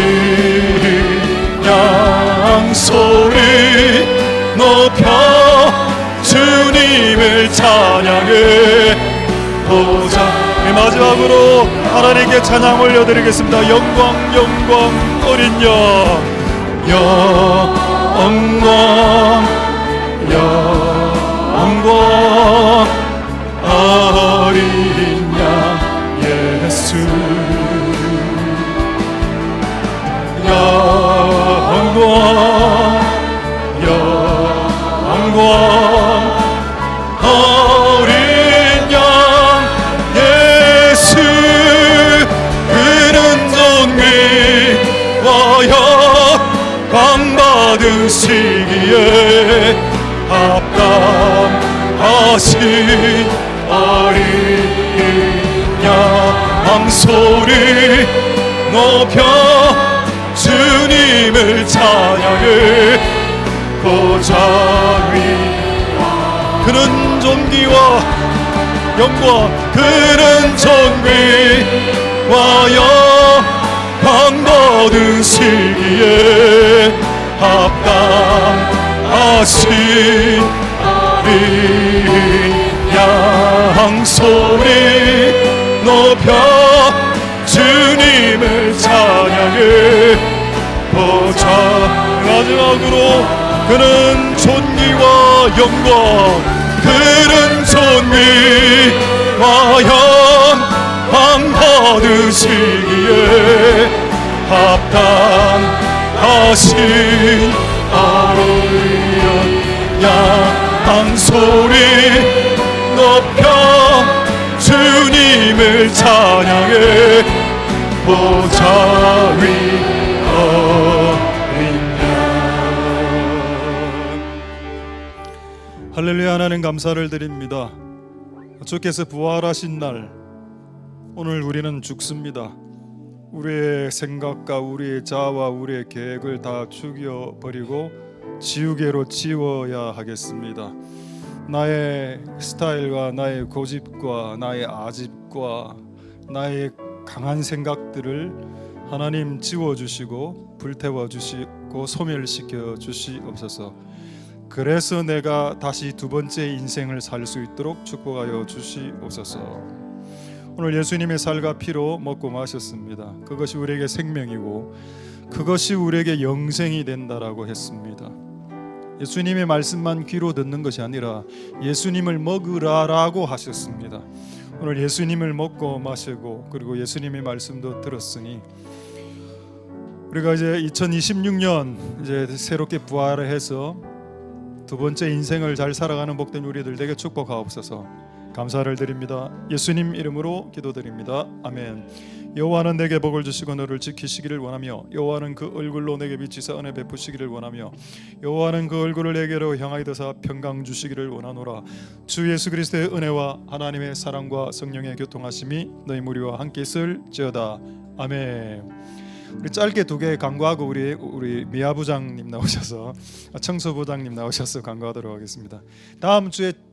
S5: 양 소리 높여 주님을 찬양해 보자. 마지막으로 하나님께 찬양 올려드리겠습니다. 영광 영광 어린 양 영광 영광 어린 양 예수 영광 영광 어린 양 예수 그는 존귀와여 강 받으시기에 합당하신 어린 양 소리 높여 주님을 찬양해 보좌 위 그는 존귀와 영광 그는 존귀와 영광 받으시기에 합당하신 어린 양 소리 높여 주님을 찬양해 보자. 마지막으로 그는 존귀와 영광 그는 존귀와 영광 받으시기에 합당하신 어린 양 소리 높여 주님을 찬양해 보좌 위 어린 양. 할렐루야. 하나님 감사를 드립니다. 주께서 부활하신 날 오늘 우리는 죽습니다. 우리의 생각과 우리의 자아와 우리의 계획을 다 죽여버리고 지우개로 지워야 하겠습니다. 나의 스타일과 나의 고집과 나의 아집과 나의 강한 생각들을 하나님 지워주시고 불태워주시고 소멸시켜 주시옵소서. 그래서 내가 다시 두 번째 인생을 살 수 있도록 축복하여 주시옵소서. 오늘 예수님의 살과 피로 먹고 마셨습니다. 그것이 우리에게 생명이고 그것이 우리에게 영생이 된다라고 했습니다. 예수님의 말씀만 귀로 듣는 것이 아니라 예수님을 먹으라라고 하셨습니다. 오늘 예수님을 먹고 마시고 그리고 예수님의 말씀도 들었으니 우리가 이제 2026년 이제 새롭게 부활을 해서 두 번째 인생을 잘 살아가는 복된 우리들 되게 축복하옵소서. 감사를 드립니다. 예수님 이름으로 기도드립니다. 아멘. 여호와는 내게 복을 주시고 너를 지키시기를 원하며 여호와는 그 얼굴로 내게 비치사 은혜 베푸시기를 원하며 여호와는 그 얼굴을 내게로 향하여 드사 평강 주시기를 원하노라. 주 예수 그리스도의 은혜와 하나님의 사랑과 성령의 교통하심이 너희 무리와 함께 있을지어다. 아멘. 우리 짧게 두 개 광고하고 우리 미아 부장님 나오셔서 청소 부장님 나오셔서 광고하도록 하겠습니다. 다음 주에